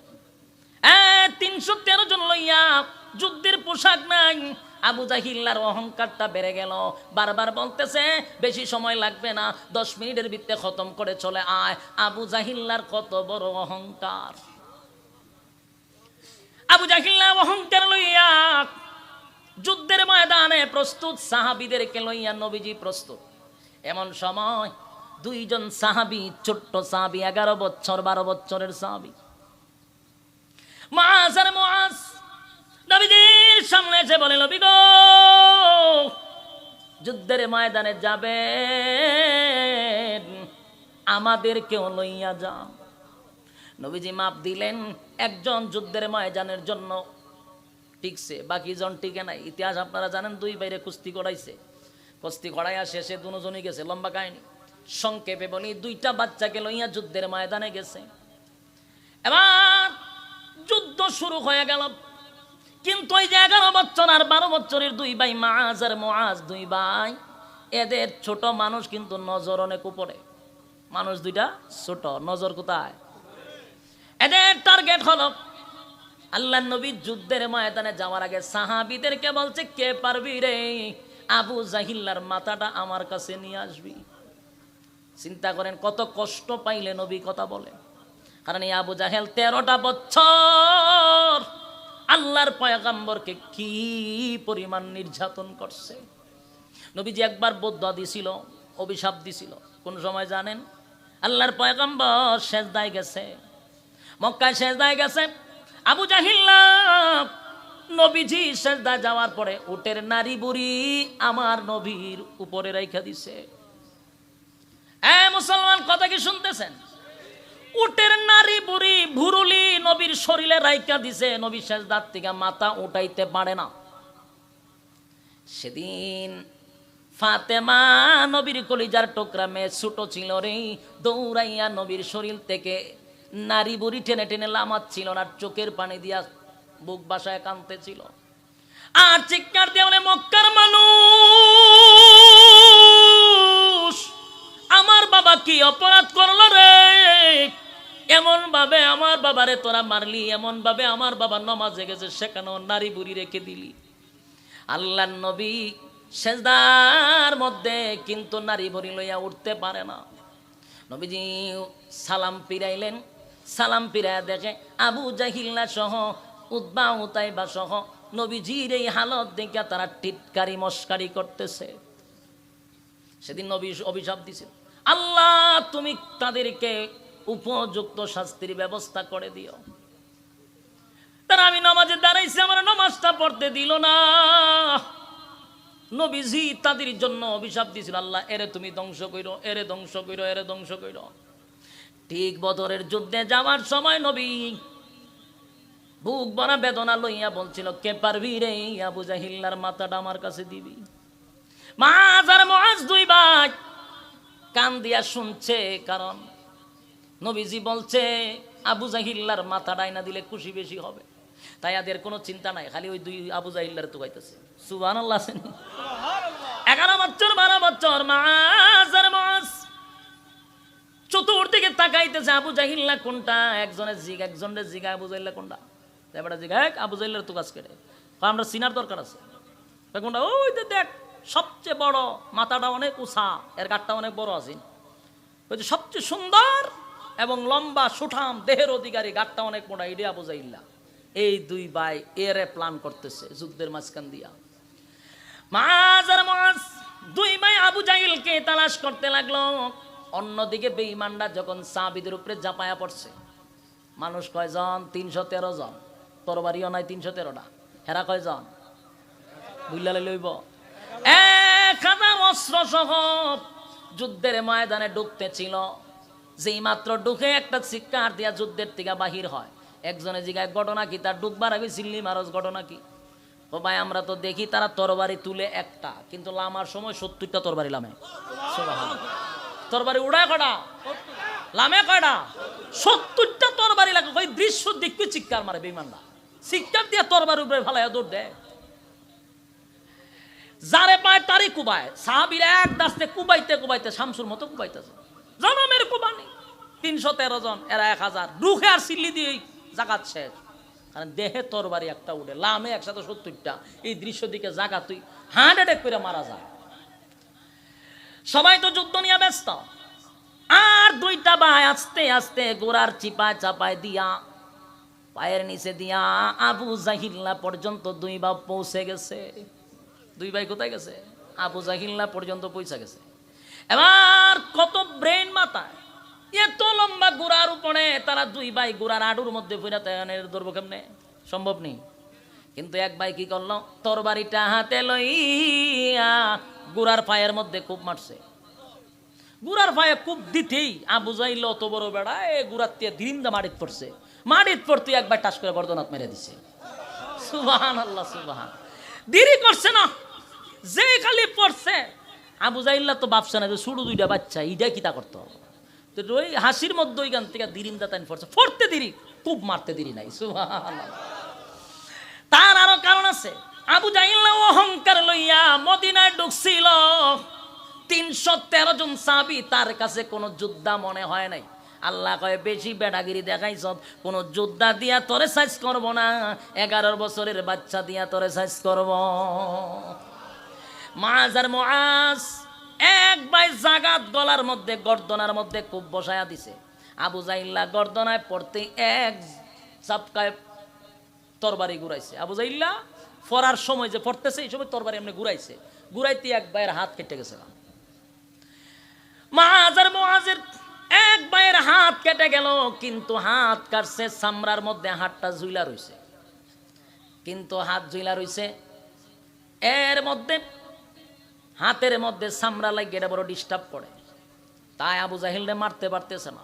313 জন লইয়া, যুদ্ধের পোশাক নাই। আবু জাহিল্লার অহংকারটা বেড়ে গেল, বারবার বলতেছে বেশি সময় লাগবে না, 10 মিনিটের ভিতরে খতম করে চলে আয়। আবু জাহিল্লার কত বড় অহংকার! আবু জাহিল্লা অহংকার লইয়া যুদ্ধের ময়দানে প্রস্তুত, সাহাবীদেরকে লইয়া নবীজি প্রস্তুত। এমন সময় 2 জন সাহাবী, ছোট্ট সাহাবী, 11 বছর 12 বছরের সাহাবী, মুআজ আর মুআজ, নবীজির সামনে এসে বলে, নবী গো, যুদ্ধের ময়দানে যাবেন, আমাদেরকেও লইয়া যান। নবীজি মাপ দিলেন, একজন যুদ্ধের ময়দানের জন্য টিকছে, বাকি জন টিকে নাই। ইতিহাস আপনারা জানেন, 2 বাইরে কুস্তি করাইছে, কুস্তি করাইয়া শেষে দুজনই গেছে। লম্বা কাহিনী, সংক্ষেপে বলি, 2টা বাচ্চাকে লইয়া যুদ্ধের ময়দানে গেছে। এবার যুদ্ধ শুরু হয়ে গেল। কিন্তু ওই যে 11 বছর আর 12 বছরের 2 ভাই, মুআজ আর মুআজ, 2 ভাই, এদের ছোট মানুষ, কিন্তু নজর অনেক উপরে। মানুষ 2টা ছোট, নজর কোথায়? এদের টার্গেট হলো, আল্লাহর নবী যুদ্ধের ময়দানে যাওয়ার আগে সাহাবীদেরকে বলছে, কে পারবি রে আবু জাহিল্লার মাথাটা আমার কাছে নিয়ে আসবি। চিন্তা করেন কত কষ্ট পাইলে নবী কথা বলে। কারণ এই আবু জাহেল 13টা বছর আল্লাহর পয়গম্বরকে কি পরিমাণ নির্যাতন করছে। নবীজি একবার বদদুয়া দিছিল, অভিশাপ দিছিল। কোন সময় জানেন? আল্লাহর পয়গম্বর সেজদায় গেছে, মক্কায় সেজদায় গেছে। আবু জাহিল নবীজি সেজদা যাওয়ার পরে উটের নারী বুড়ি আমার নবীর উপরে রাইখা দিছে। মুসলমান কথা কি শুনতেছেন? উটের নারী বুড়ি ভুরুলি নবীর শরীরে রাইখা দিছে, নবী সেজদার থেকে মাথা উঠাইতে পারে না। সেদিন ফাতেমা নবীর কলিজার টুকরা মেয়ে ছোট ছিল রে, দৌড়াইয়া নবীর শরীর থেকে নারী বুড়ি টেনে টেনে লামাচ্ছিল না, চোখের পানি দিয়া বুক বাসায় কাঁদতেছিল আর চিৎকার দিয়ে বলে, মক্কার মানুষ আমার বাবা কি অপরাধ করলো রে, এমন ভাবে আমার বাবারে তোরা মারলি, এমন ভাবে আমার বাবা নামাজে গেছে সেখানেও নারী বুড়ি রেখে দিলি। আল্লাহর নবী সেজদার মধ্যে কিন্তু নারী বুড়ি লইয়া উঠতে পারে না। নবীজি সালাম ফিরাইলেন, সালাম ফিরাইয়া দেখে আবু জাহিল্লা সহ উতবা উতাইবা সহ নবীজির এই হালত দেখে তারা টিটকারি মস্কারি করতেছে। সেদিন নবী অভিশাপ দিছে, আল্লাহ তুমি তাদেরকে উপযুক্ত শাস্তির ব্যবস্থা করে দিও। তারা আমি নামাজে দাঁড়াইছি, আমার নামাজটা পড়তে দিল না। নবীজি তাদের জন্য অভিশাপ দিয়েছিল, আল্লাহ এরে তুমি ধ্বংস কইরো, এরে ধ্বংস কইরো, এরে ধ্বংস কইরো। ঠিক বদরের যুদ্ধে যাওয়ার সময় নবী বুক ভরা বেদনা লইয়া বলছিল, কে পারবি রে আবু জাহিল্লার মাথাটা আমার কাছে দিবি। মাআজ আর মুআজ দুই ভাই কান দিয়া শুনছে, কারণ নবীজি বলছে আবু জাহিল্লার মাথা ডাইনা দিলে খুশি বেশি হবে, তাই এদের কোনো চিন্তা নাই, খালি ওই দুই আবু জাহিল্লার তো গাইতেছে সুবহানাল্লাহ। 11 বছর 12 বছর মাআজ আর মুআজ চতুর্দিকে তাকাইতেছে, আবু জাহিল্লা কোনটা, একজনের জিগা আবু জাহিল্লা কোনটা, এবারে জিগা আবু জাহিল্লার তো কাজ করে, আমরা চিনার দরকার আছে কোনটা। ওই দেখ সবচেয়ে বড়, মাথাটা অনেক উঁচা, এর গাটটা অনেক বড় আছে, ওই যে সবচেয়ে সুন্দর এবং লম্বা সুঠাম দেহের অধিকারী, গাটটা অনেক মোটা, এটাই আবু জাহিল্লা। এই দুই ভাই এরে প্ল্যান করতেছে যুদ্ধের মাঝখান দিয়া। মাআজ আর মুআজ দুই ভাই আবু জাহিলকে তালাশ করতে লাগলো। অন্যদিকে বেঈমানরা যখন সাহাবীদের উপরে ঝাঁপায়া পড়ছে, মানুষ কয়জন? 313 জন, তরবারিও নাই 313টা, হেরা কয়জন বুঝলা লইব? 1000 অস্ত্র সহ যুদ্ধের ময়দানে ঢুকতে ছিল। যেই মাত্র ঢুকে একটা চিৎকার দিয়া যুদ্ধের থেকে বাহির হয়, একজনে জিগায় ঘটনা কি, তার ডুববার আগে চিল্লি মারজ ঘটনা কি? ও ভাই আমরা তো দেখি তারা তরবারি তুলে একটা, কিন্তু লামার সময় 70টা তরবারি লামে। তরবারি উড়ায় কটা, লামে কয়টা? 70টা তরবারি লাগে। ওই দৃশ্য দেখবে চিৎকার মারে বেঈমানরা, চিৎকার দিয়ে তরবারি উপরে ফালাইয়া দৌড় দেয়, যারে পায় তারই কুবায়। সাহাবীরা এক দাস্তে কুবাইতে কুবাইতে শামসুর মতো কুবাইতেছে, জনমের কুবানি। 313 জন, এরা 1000, রুখে আর সিল্লি দিয়ে জাগাত শেষ। কারণ দেহে তরবারি একটা উঠে, লামে একসাথে 70টা। এই দৃশ্য দিকে জাগা তুই হার্ট অ্যাটাক করে মারা যায়। সবাই তো যুদ্ধ নিয়ে ব্যস্ত। আর দুইটা ভাই আস্তে আস্তে গোড়ার চিপায় চাপায় দিয়া, পায়ের নিচে দিয়া আবু জাহিল্লা পর্যন্ত দুই ভাই পৌঁছে গেছে। দুই ভাই কোথায় গেছে? আবু জাহিল্লা পর্যন্ত পৌঁছে গেছে। এবার কত ব্রেন মাথায়, এত লম্বা গোড়ার উপরে তারা দুই ভাই গোড়ার আডুর মধ্যে ফিরে ধরবো কেমনে? সম্ভব নেই। কিন্তু এক ভাই কি করলো, তরবারিটা হাতে লইয়া গোড়ার পায়ের মধ্যে খুব মারছে। গুড়ার পায়ে খুব দিতেই আবু জাহিল অত বড় বেড়া এ গুড়ার দিয়ে দিনদা মাটিত পড়ছে। মাটিত পড়তে একবার টাস করে গর্দনাত মেরে দিছে। সুবহানাল্লাহ, সুবহান। দেরি করছে না, যে খালি পড়ছে। আবু জাহিল্লা তো ভাবছে না যে শুরু দুইটা বাচ্চা, এইটা কি তা করতে হবে। তো ওই হাসির মধ্যে ওইখান থেকে দিরিন্দা তাই পড়ছে, পড়তে দেরি, খুব মারতে দেরি নাই। সুবহানাল্লাহ। তার আরো কারণ আছে। আবু জাহিল্লা অহংকার লইয়া মদিনায় ঢুকছিল। 313 জন সাহাবী, তার কাছে কোনো যোদ্ধা মনে হয় নাই। আল্লাহ কয় বেশি বেড়াগিরি দেখাইছ, কোনো যোদ্ধা দিয়া তোরে সাইজ করব না, 11 বছরের বাচ্চা দিয়া তোরে সাইজ করব। মুআজ আর মুআজ এক ভাই জাগাত গলার মধ্যে গর্দনার মধ্যে খুব বসায়া দিছে। আবু জাহিল্লা গর্দনায় পড়তে এক চাপকায় তরবারি ঘুরাইছে। আবু জাহিল্লা পড়ার সময় যে পড়তেছে এই সময় তরবারি এমনি ঘুরাইছে, ঘুরাইতে এক ভাইয়ের হাত কেটে গেছে। মুআজ আর মুআজের এক ভাইয়ের হাত কেটে গেল, কিন্তু হাত কাটছে চামড়ার মধ্যে হাতটা ঝুলা রইছে, কিন্তু হাত ঝুলা রইছে, এর মধ্যে হাতের মধ্যে চামড়া লাগিয়ে এটা বড় ডিস্টার্ব করে, তাই আবু জাহিল মারতে পারতেছে না।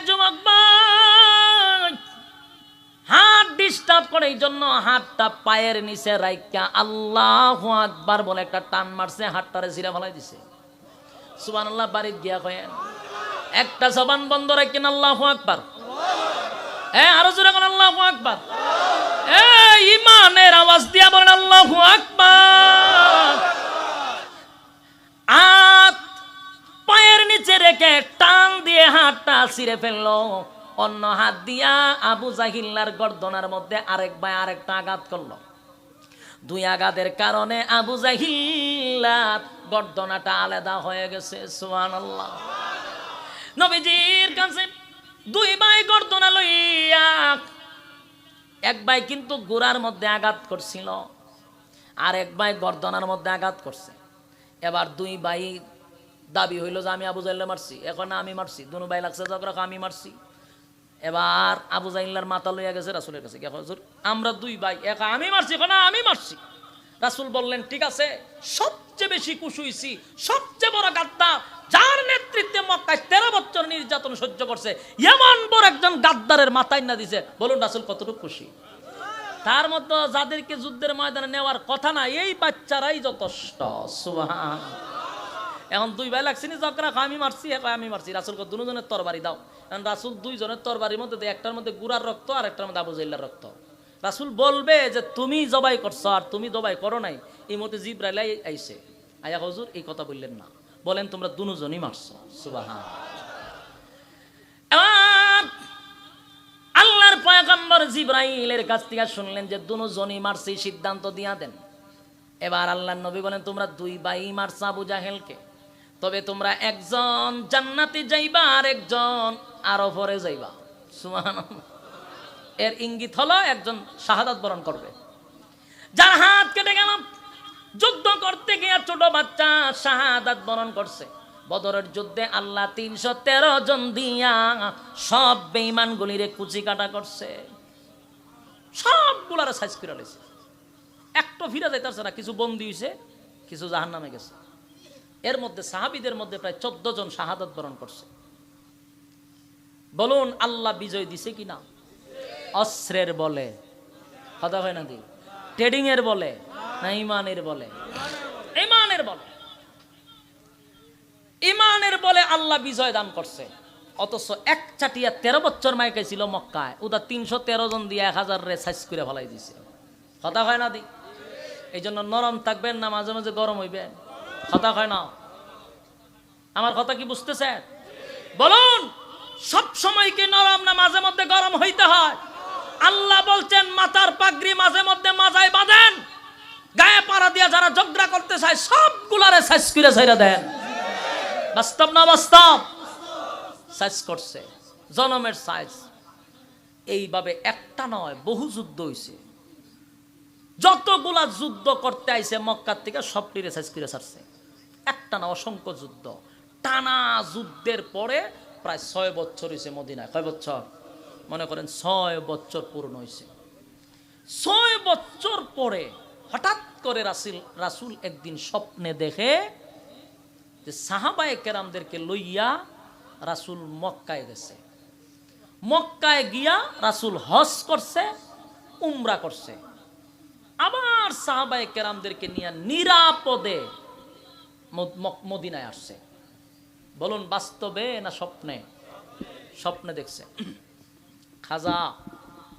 যুবক ভাই, হাত ডিস্টার্ব করে, এই জন্য হাতটা পায়ের নিচে রাইখা আল্লাহু আকবার বলে একটা টান মারছে, হাতটারে ছিঁড়ে ফেলাই দিছে। সুবহানাল্লাহ বাড়ি গিয়া কয়েন, একটা জবান বন্ধ রাখেন আল্লাহু আকবার, আরো জোরে বলেন আল্লাহু আকবার, ঈমানের আওয়াজ দিয়া বলেন আল্লাহু আকবার। হাত পায়ের নিচে রেখে টান দিয়ে হাতটা ছিঁড়ে ফেললো, অন্য হাত দিয়া আবু জাহিল্লার গর্দনার মধ্যে আরেক ভাই আরেকটা আঘাত করলো। দুই আঘাতের কারণে আবু জাহিল্লার গর্দনাটা আলাদা হয়ে গেছে। সুবহানাল্লাহ। নবীজির কাছে দুই ভাই গর্দনা লইয়া, এক ভাই কিন্তু গোড়ার মধ্যে আঘাত করছিল, আর এক ভাই গর্দনার মধ্যে আঘাত করছে। এবার দুই ভাই দাবি হইল যে আমি আবু জাহিল্লা মারছি, এখন আমি মারছি, দুনো ভাই লাগছে ঝগড়া, আমি মারছি। এবার আবু জাহিল্লার মাথা লইয়া গেছে রাসূলের কাছে, আমরা দুই ভাই, একা আমি মারছি, এখন আমি মারছি। রাসূল বললেন ঠিক আছে, সবচেয়ে বেশি খুশি হইছি, সবচেয়ে বড় গাদ্দার, যার নেতৃত্বে মক্কায় 13 বছর নির্যাতন সহ্য করছে, এমন বড় একজন গাদ্দারের মাথায় না দিছে। বলুন রাসূল কতটুকু খুশি। তার মতো যাদেরকে যুদ্ধের ময়দানে নেওয়ার কথা না, এই বাচ্চারাই যথেষ্ট। সুবহানাল্লাহ। এখন দুই ভাই লাগছে নি ঝগড়া, আমি মারছি, আমি মারছি। রাসূল কো দুজনের তরবারি দাও। এখন রাসূল দুইজনের তরবারির মধ্যে দেয়, একটার মধ্যে গুরার রক্ত আর একটার মধ্যে আবু জাহিল্লার রক্ত। রাসূল বলবে যে তুমি জবাই করছো আর তুমি জবাই করো নাই, এই মতে জিবরাইল আইছে, আয়া হুজুর এই কথা বললেন না, বলেন তোমরা দুজনই মারছো। সুবহানাল্লাহ। আল্লাহর পয়গম্বর জিবরাইলের কাছ থেকে শুনলেন যে দুজনই মারছি, সিদ্ধান্ত দিয়া দেন। এবার আল্লাহর নবী বলেন তোমরা দুই ভাই মারছো আবু জাহেলকে, তবে তোমরা একজন জান্নাতে যাইবা আর একজন আরো পরে যাইবা। সুবহানাল্লাহ। এর ইঙ্গিত হলো একজন শাহাদাত বরণ করবে। যার হাত কেটে গেল যুদ্ধ করতে গিয়ে ছোট বাচ্চা শাহাদাত বরণ করছে। বদরের যুদ্ধে আল্লাহ 313 জন দিয়া সব বেঈমানগুলিরে কুচি কাটা করছে, সবগুলারে সাইজ করে লইছে, একটা ফিরে যাইতাছে না। কিছু বন্দী হইছে, কিছু জাহান্নামে গেছে। এর মধ্যে সাহাবীদের মধ্যে প্রায় 14 জন শাহাদাত বরণ করছে। বলুন আল্লাহ বিজয় দিছে কিনা? অস্ত্রের বলে, কথা হয় না দি, ট্রেডিং এর বলে না ইমানের বলে? ইমানের বলে, ইমানের বলে আল্লাহ বিজয় দান করছে। অথচ এক চাটিয়া 13 বছর মাইকে ছিল মক্কায়, ওটা 313 জন দিয়ে 1000 রে সাইজ করে ফেলাই দিছে। কথা হয় না দি? এই জন্য নরম থাকবেন না, মাঝে মাঝে গরম হইবেন। কথা হয় না? আমার কথা কি বুঝতেছেন? বলুন সব সময় কি নরম না মাঝে মধ্যে গরম হইতে হয়? আল্লাহ বলছেন মাথার পাগড়ি মাঝে মধ্যে মাজায় বাঁধেন, গায়ে পাড়া দিয়া যারা ঝগড়া করতে চায় সবগুলারে সাইজ করে ছাইরা দেন। বাস্তব না বাস্তব? সাইজ করছে, জনমের সাইজ। এইভাবে একটা নয়, বহু যুদ্ধ হইছে। যতগুলা যুদ্ধ করতে আইছে মক্কার থেকে সবটিরে সাইজ করে ছাড়ছে। একটা না, অসংখ্য যুদ্ধ। টানা যুদ্ধের পরে প্রায় 6 বছর হয়েছে মদিনায়। কয় বছর? মনে করেন 6 বছর পূর্ণ হয়েছে। 6 বছর পরে হঠাৎ করে রাসূল একদিন স্বপ্নে দেখে যে সাহাবায়ে কেরামদেরকে লইয়া রাসূল মক্কায় গেছে। মক্কায় গিয়া রাসূল হজ করছে, উমরা করছে, আবার সাহাবায়ে কেরামদেরকে নিয়ে নিরাপদে মদিনায় আসছে। বলুন বাস্তবে না স্বপ্নে? স্বপ্নে দেখছে।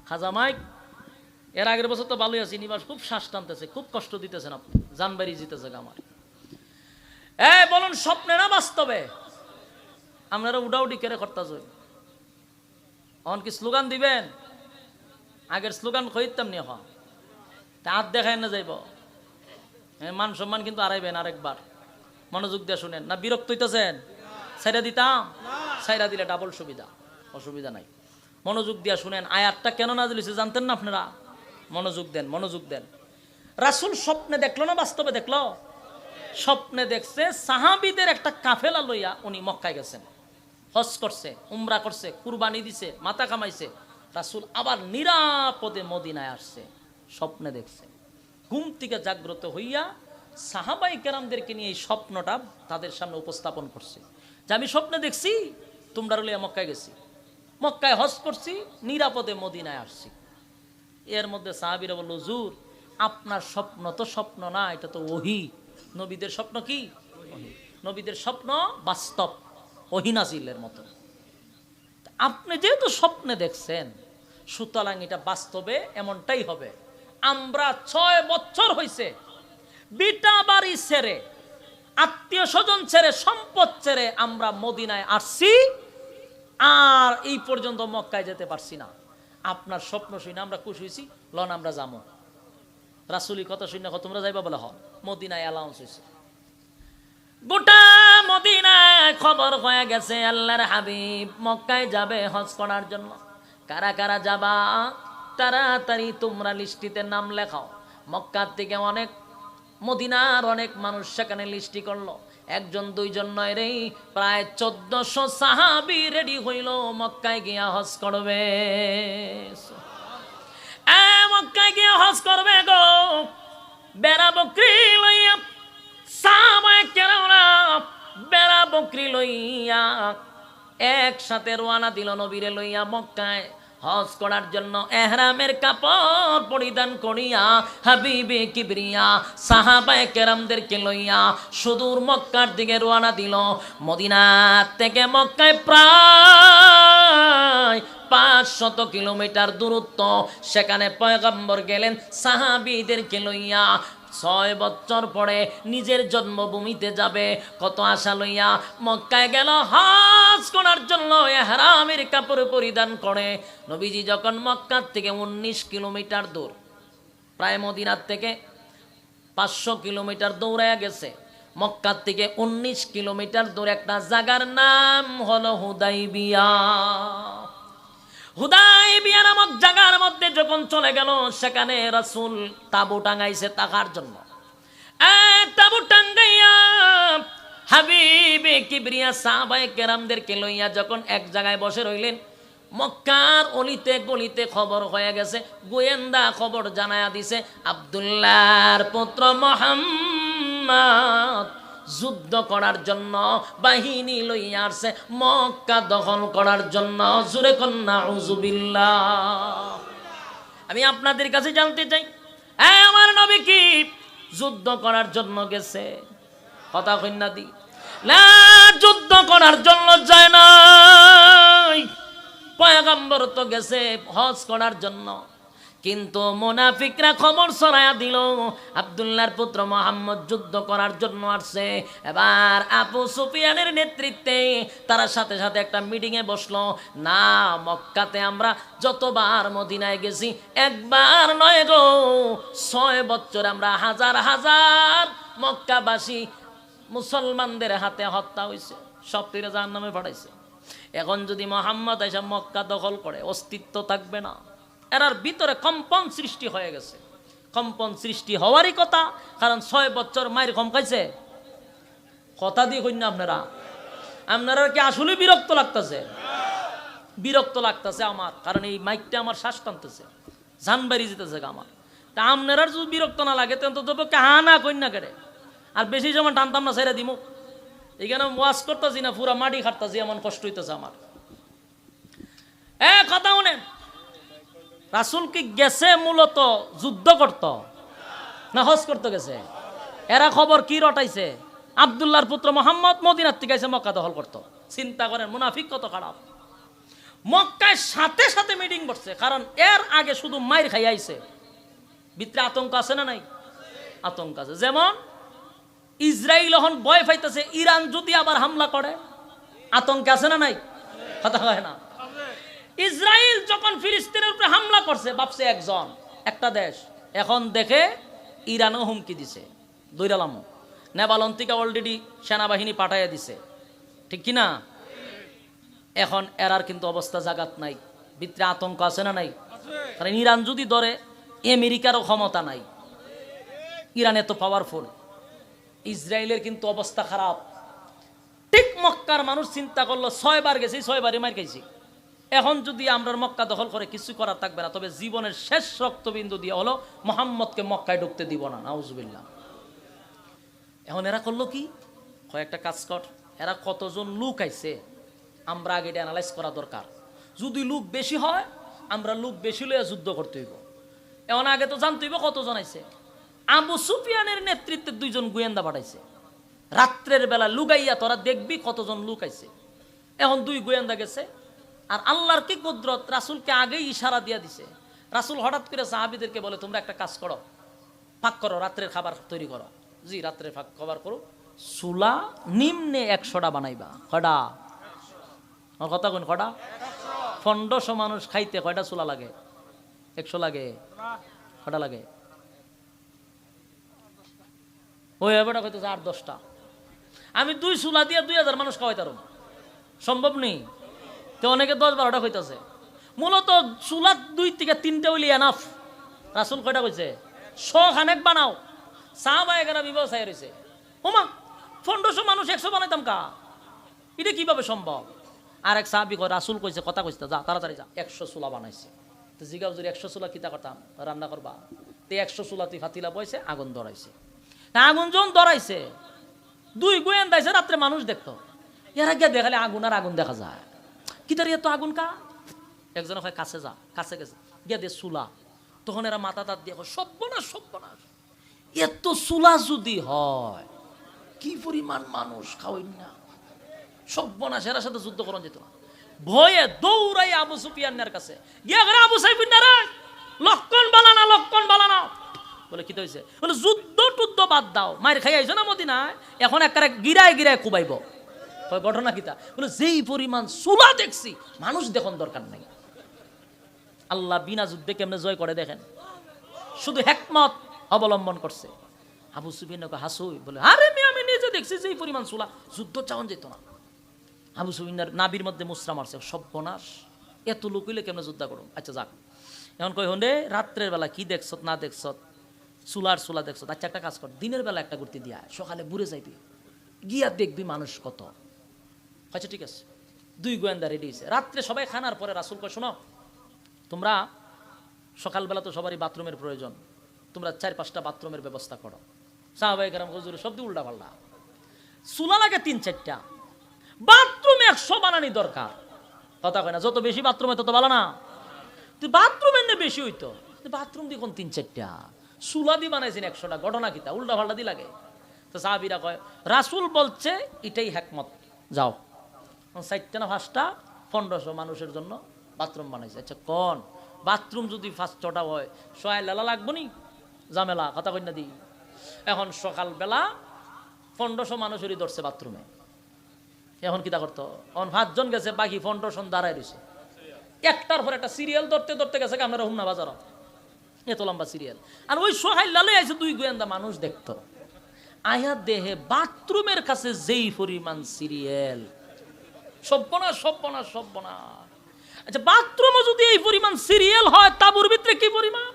খাজা মাইক এর আগের বছর তো ভালোই আছি, নিবাস খুব শ্বাস টানতেছে, খুব কষ্ট দিতেছেন আপনি, জানবাড়ি জিতেছে আমার। বলুন স্বপ্নে না বাস্তবে? আপনারা উডাউডি কেড়ে করতে চাই, এখন কি স্লোগান দিবেন? আগের স্লোগান খইতাম নি, এখন হাত দেখায় না যাইব, মান সম্মান কিন্তু হারাইবেন। আরেকবার মনোযোগ দিয়ে শুনেন, না বিরক্ত হইতেছেন? ছাইরা দিতাম, ছাইরা দিলে ডাবল সুবিধা, অসুবিধা নাই। মনোযোগ দিয়া শুনেন, আয়াতটা কেন নাযিল হইছে জানতেন না আপনারা? মনোযোগ দেন, মনোযোগ দেন। রাসূল স্বপ্নে দেখলো না বাস্তবে দেখলো? স্বপ্নে দেখছে সাহাবীদের একটা কাফেলা লইয়া উনি মক্কায় গেছেন। হজ করছে, উমরা করছে, কুরবানি দিছে, মাথা কামাইছে। রাসূল আবার নিরাপদে মদিনায় আসছে, স্বপ্নে দেখছে। ঘুম থেকে জাগ্রত হইয়া সাহাবাই কেরামদেরকে নিয়ে এই স্বপ্নটা তাদের সামনে উপস্থাপন করছে যে আমি স্বপ্নে দেখছি তোমরা লইয়া মক্কায় গেছি, মক্কায় হজ করছি, নিরাপদে মদিনায় আসছি। এর মধ্যে সাহাবীরা বলল, হুজুর আপনার স্বপ্ন তো স্বপ্ন না, এটা তো ওহী। নবীদের স্বপ্ন কি? নবীদের স্বপ্ন বাস্তব, ওহী নাজিলের মতো। আপনি যেহেতু স্বপ্নে দেখছেন, সুতরাং এটা বাস্তবে এমনটাই হবে। আমরা 6 বছর হইছে বিটা বাড়ি ছেড়ে, আত্মীয় স্বজন ছেড়ে, সম্পদ ছেড়ে আমরা মদিনায় আসছি, আর এই পর্যন্ত মক্কায় যেতে পারছি না। আপনার স্বপ্ন শুনে আমরা খুশি হয়েছি, লন আমরা যাবো। রাসূলি কথা শুনে তোমরা যাইবা বলে হ। মদিনায় অ্যালাউন্স হয়েছে, গোটা মদিনায় খবর হয়ে গেছে আল্লাহর হাবিব মক্কায় যাবে হজ করার জন্য। কারা কারা যাবা তাড়াতাড়ি তোমরা লিস্টিতে নাম লেখাও। মক্কার থেকে অনেক, মদিনার অনেক মানুষ সেখানে লিস্টি করলো। একজন দুইজন নয় রে, প্রায় 1400 সাহাবী রেডি হইল মক্কায় গিয়া হজ করবে। মক্কায় গিয়া হজ করবে গো, বেড়া বকরি লইয়া সাহাবায়ে কেরামরা বেড়া বকরি লইয়া একসাথে রওনা দিল নবীরে লইয়া মক্কায় হজ করার জন্য। এহরামের কাপড় পরিধান করিয়া হাবিবে কিবরিয়া সাহাবায়ে কেরামদেরকে লইয়া সুদূর মক্কার দিকে রওনা দিল। মদিনা থেকে মক্কায় প্রায় 500 কিলোমিটার দূরত্ব। সেখানে পয়গম্বর গেলেন সাহাবীদেরকে লইয়া। 6 বছর পরে নিজের জন্মভূমিতে যাবে, কত আশা লইয়া মক্কায় গেল হজ করার জন্য। ইহরামের কাপড় পরিধান করে নবীজি যখন মক্কার থেকে 19 কিলোমিটার দূর, প্রায় মদিনার থেকে 500 কিলোমিটার দৌড়ায় গেছে, মক্কার থেকে 19 কিলোমিটার দূর একটা জায়গার নাম হলো হুদাইবিয়া। হুদাইবিয়া নামক জায়গার মধ্যে যখন চলে গেল, সেখানে রাসূল তাঁবু টাঙাইছে থাকার জন্য। তাঁবু টাঙ্গাইয়া হাবিবে কিবরিয়া সাহাবায়ে কেরামদেরকে লইয়া যখন এক জায়গায় বসে রইলেন, মক্কার অলিতে গলিতে খবর হয়ে গেছে, গোয়েন্দা খবর জানায়া দিছে আব্দুল্লাহর পুত্র মুহাম্মদ যুদ্ধ করার জন্য বাহিনী লইয়া আসছে মক্কা দখল করার জন্য। জোরে কন্যা নাউজুবিল্লাহ। আমি আপনাদের কাছে জানতে চাই, আমার নবী কি যুদ্ধ করার জন্য গেছে? কথা কইনা দি না, যুদ্ধ করার জন্য যায় নাই। পয়গম্বর তো গেছে হজ করার জন্য, কিন্তু মুনাফিকরা খবর ছড়ায়া দিল আব্দুল্লাহর পুত্র মুহাম্মদ যুদ্ধ করার জন্য আসছে। এবার আবু সুফিয়ানের নেতৃত্বে তারা সাথে সাথে একটা মিটিংয়ে বসলো। না, মক্কাতে আমরা যতবার মদিনায় গেছি একবার নয় গো, 6 বছর আমরা হাজার হাজার মক্কাবাসী মুসলমানদের হাতে হত্যা হয়েছে, সব তীরে জাহান্নামে পাঠাইছে। এখন যদি মুহাম্মদ এসে মক্কা দখল করে, অস্তিত্ব থাকবে না। এরার ভিতরে কম্পন সৃষ্টি হয়ে গেছে। কম্পন সৃষ্টি হওয়ারই কথা, কারণ 6 বছর মায়ের কম খাইছে। কথা দিয়ে কই না আপনারা? আপনারা কি আসলে বিরক্ত লাগতেছে? বিরক্ত লাগতেছে আমার, কারণ এই মাইকটা আমার শ্বাস টানতেছে, জান বাড়ি যেতেছে আমার। তা আপনারা যদি বিরক্ত না লাগে তবে কাহানা কই না কেড়ে, আর বেশি যেমন টানতাম না ছেড়ে দিমু। এখানে ওয়াজ করতেছি না, পুরা মাটি খাটতেছি, এমন কষ্ট হইতেছে আমার। কথা শুনেন, রাসূল কি গেছে মূলত যুদ্ধ করত না হজ করতে গেছে? এরা খবর কি রটাইছে? আব্দুল্লাহর পুত্র মুহাম্মদ মদিনার থেকে এসে মক্কা দখল করত। চিন্তা করেন মুনাফিক কত খারাপ। মক্কায় সাথে সাথে মিটিং বসছে, কারণ এর আগে শুধু মাইর খাই আইছে। ভিতরে আতঙ্ক আছে না নাই? আতঙ্ক আছে। যেমন ইসরায়েল এখন ভয় পাইতেছে ইরান যদি আবার হামলা করে, আতঙ্ক আছে না নাই? কথা হয় না? ইসরায়েল যখন ফিলিস্তিনের উপরে হামলা করছে, ভাবছে একজন একটা দেশ, এখন দেখে ইরানও হুমকি দিছে, দৈরালাম নেপালন থেকে অলরেডি সেনাবাহিনী পাঠাইয়া দিছে, ঠিক কিনা? এখন এরার কিন্তু অবস্থা জাগাত নাই, ভিতরে আতঙ্ক আছে না নাই? কারণ ইরান যদি ধরে, আমেরিকারও ক্ষমতা নাই, ইরান এত পাওয়ারফুল। ইসরায়েলের কিন্তু অবস্থা খারাপ। ঠিক মক্কার মানুষ চিন্তা করলো 6 বার গেছি 6 বারই মার খাইছি, এখন যদি আমরা মক্কা দখল করে কিছু করার থাকবে না, তবে জীবনের শেষ রক্তবিন্দু দিয়ে হলো মুহাম্মদকে মক্কায় ঢুকতে দিব না, নাউজুবিল্লাহ। এখন এরা করলো কি, কয়েকটা কাজ কর, এরা কতজন লোক আইছে আমরা আগে অ্যানালাইজ করা দরকার। যদি লোক বেশি হয় আমরা লোক বেশি লইয়া যুদ্ধ করতে হইব। এখন আগে তো জানতে হইব কতজন আইছে। আবু সুফিয়ানের নেতৃত্বে 2 জন গোয়েন্দা পাঠাইছে, রাত্রের বেলা লুগাইয়া তোরা দেখবি কতজন লোক আইছে। এখন 2 গোয়েন্দা গেছে, আর আল্লাহর কি কুদরত, রাসূলকে আগেই ইশারা দিয়া দিছে। রাসূল হঠাৎ করে সাহাবীদেরকে বলে, তোমরা একটা কাজ করো, ফাঁক করো, রাত্রের খাবার তৈরি করো। জি, রাত্রের ফাঁক খাবার করো, সুলা নিম্নে 100টা বানাইবা। কয়টা? আমার কথা কোন কয়টা? 1500 মানুষ খাইতে কয়টা সুলা লাগে? 100 লাগে? কয়টা লাগে? ওই এবারটা কইতেছে 8-10টা। আমি 2 সুলা দিয়ে 2000 মানুষ খাওয়াইতাম, সম্ভব নেই তো। অনেকে 10-12টা কইতাছে। মূলত চুলা 2 থেকে 3টে হইলে এনাফ। রাসূল কয়টা কইছে? 100 খানেক বানাও। সাহাবায়ে কেরাম বিবসায় রইছে, ওমা 1500 মানুষ 100 বানাইতাম কা, এটা কিভাবে সম্ভব? আর এক সাহাবী কয়, রাসূল কইছে, কথা কইছে, যা তাড়াতাড়ি যা। 100 চুলা বানাইছে। তো জিগাও যদি 100 চুলা কিতা করতাম, রান্না করবা? তে 100 চুলা তুই ফাতিলা বইছে, আগুন ধরাইছে। আগুন যখন ধরাইছে, 2 গোয়েন্দা আইছে, রাত্রে মানুষ দেখতো। এরা গিয়ে দেখালে আগুন আর আগুন দেখা যায়। কি তার এত আগুন কা? একজন হয় কাছে যা, কাছে গেছে, গিয়া দে চুলা। তখন এরা মাথা তাত দিয়ে সর্বনাশ সর্বনাশ, এত চুলা যদি হয় কি পরিমাণ মানুষ খাওয়াই না, সর্বনাশ। এর সাথে যুদ্ধ করন যেত না। ভয়ে দৌড়াই আবু সুফিয়ানের কাছে গিয়া করে, আবু সাইফিন রে, লক্ষণ বালানা, লক্ষণ বালানা। বলে কি হয়েছে? বলে যুদ্ধ টুদ্ধ বাদ দাও, মায়ের খাই আইছো না মদিনায়, এখন একেবারে গিরায় গিরায় কুবাইব। ঘটনা কিতা? বলে যেই পরিমাণ চুলা দেখছি, মানুষ দেখুন দরকার নাই। আল্লাহ বিনা যুদ্ধে কেমনে জয় করে দেখেন, শুধু হিকমত অবলম্বন করছে। আবু সুফিয়ান হাসুই বলে, আরে আমি নিজে দেখছি যেই পরিমাণ চুলা, যুদ্ধ চাওয়ান যেত না। আবু সুফিয়ানের নাবির মধ্যে মুসরা মারছে, সর্বনাশ, এত লোক হইলে কেমনে যুদ্ধ করো। আচ্ছা যাক, এখন কই হন্ডে রাত্রের বেলা কি দেখছত না দেখছত, চুলার চুলা দেখছত। আচ্ছা একটা কাজ কর, দিনের বেলা একটা করতে দিয়া, সকালে বুড়ে যাইবি, গিয়া দেখবি মানুষ কত। আচ্ছা ঠিক আছে। 2 গোয়েন্দা রেডি হয়েছে। রাত্রে সবাই খানার পরে রাসূল কয়, শোনো, তোমরা সকালবেলা তো সবারই বাথরুমের প্রয়োজন, তোমরা 4-5টা বাথরুমের ব্যবস্থা করো। সাহাবায়ে কেরাম হুজুর সব দিয়ে উল্টা পাল্টা। চুলা লাগে 3-4টা, বাথরুম 100 বানানি দরকার। কথা কয় না, যত বেশি বাথরুম হয় তত ভালো না। তুই বাথরুম এনে বেশি হইতো, বাথরুম দিয়ে কোন 3-4টা, চুলা দিয়ে বানাইছেন 100টা। ঘটনা কিতা? উল্টা পাল্টা দিয়ে লাগে। তো সাহাবীরা কয়, রাসূল বলছে এটাই হিকমত, যাও। 4টা না 5টা 1500 মানুষের জন্য বাথরুম বানাইছে। আচ্ছা কোন বাথরুম যদি 5-6টা হয়, সোয়াই লালা লাগবো নি, ঝামেলা। কথা কই না দি। এখন সকালবেলা 1500 মানুষেরই ধরছে বাথরুমে। এখন কিতা করতো? এখন 5 জন গেছে, বাকি 1500 দাঁড়ায় রয়েছে, একটার পর একটা সিরিয়াল ধরতে ধরতে গেছে আপনারা হুমনা বাজার, এত লম্বা সিরিয়াল। আর ওই সোহাইল লালে আছে 2 গোয়েন্দা মানুষ দেখতো। আয়া দেহে বাথরুমের কাছে যেই পরিমাণ সিরিয়াল, সর্বনাশ সর্বনাশ সর্বনাশ। আচ্ছা বাথরুমে যদি এই পরিমাণ সিরিয়াল হয়, তাবুর ভিতরে কি পরিমাণ?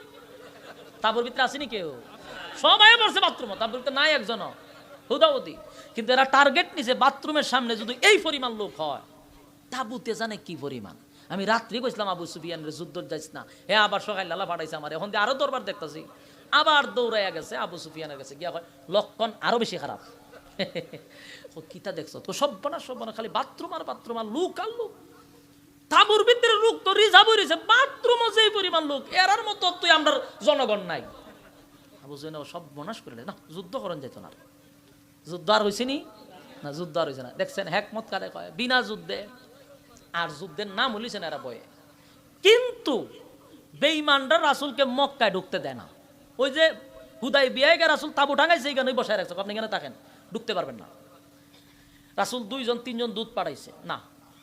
তাবুর ভিতরে আসেনি কেউ, সবাই বসে বাথরুমে, তাবুর ভিতরে নাই একজনও, হুদাহুদি। কিন্তু এরা টার্গেট নিছে, বাথরুমের সামনে যদি এই পরিমাণ লোক হয়, তাবুতে জানে কি পরিমাণ। আমি রাত্রি কইছিলাম আবু সুফিয়ানের যুদ্ধ যাইস না, হে আবার সকাল লালা পাঠাইছে আমার। এখন আরো দরবার দেখতেছি, আবার দৌড়াইয়া গেছে আবু সুফিয়ানের কাছে, গিয়া কয় লক্ষণ আরো বেশি খারাপ। ও কিতা দেখছো তো, সব্বনা সব্বনা, খালি বাথরুম আর বাথরুম, আর লোক আর লোক। তাবুর ভিতরে লোক তো রিজার্ভ হয়েছে, বাথরুমও যেই পরিমাণ লোক, এরার মতো তুই আমরা জনগণ নাই। আবু সুফিয়ান সর্বনাশ করে না, যুদ্ধ করেন যেত না। যুদ্ধ আর হয়েছে নি না, যুদ্ধ আর হয়েছে না। দেখছেন হিকমত কারে কয়, বিনা যুদ্ধে। আর যুদ্ধের নাম হলিছেন এরা বয়ে। কিন্তু বেঈমানরা রাসূলকে মক্কায় ঢুকতে দেয় না। ওই যে হুদাইবিয়ায় গিয়ে রাসূল তাবু টাঙাইছে, এইখানে বসায় রাখছে, আপনি এখানে থাকেন, ঢুকতে পারবেন না। রাসূল 2-3 দূত পাঠাইছে, না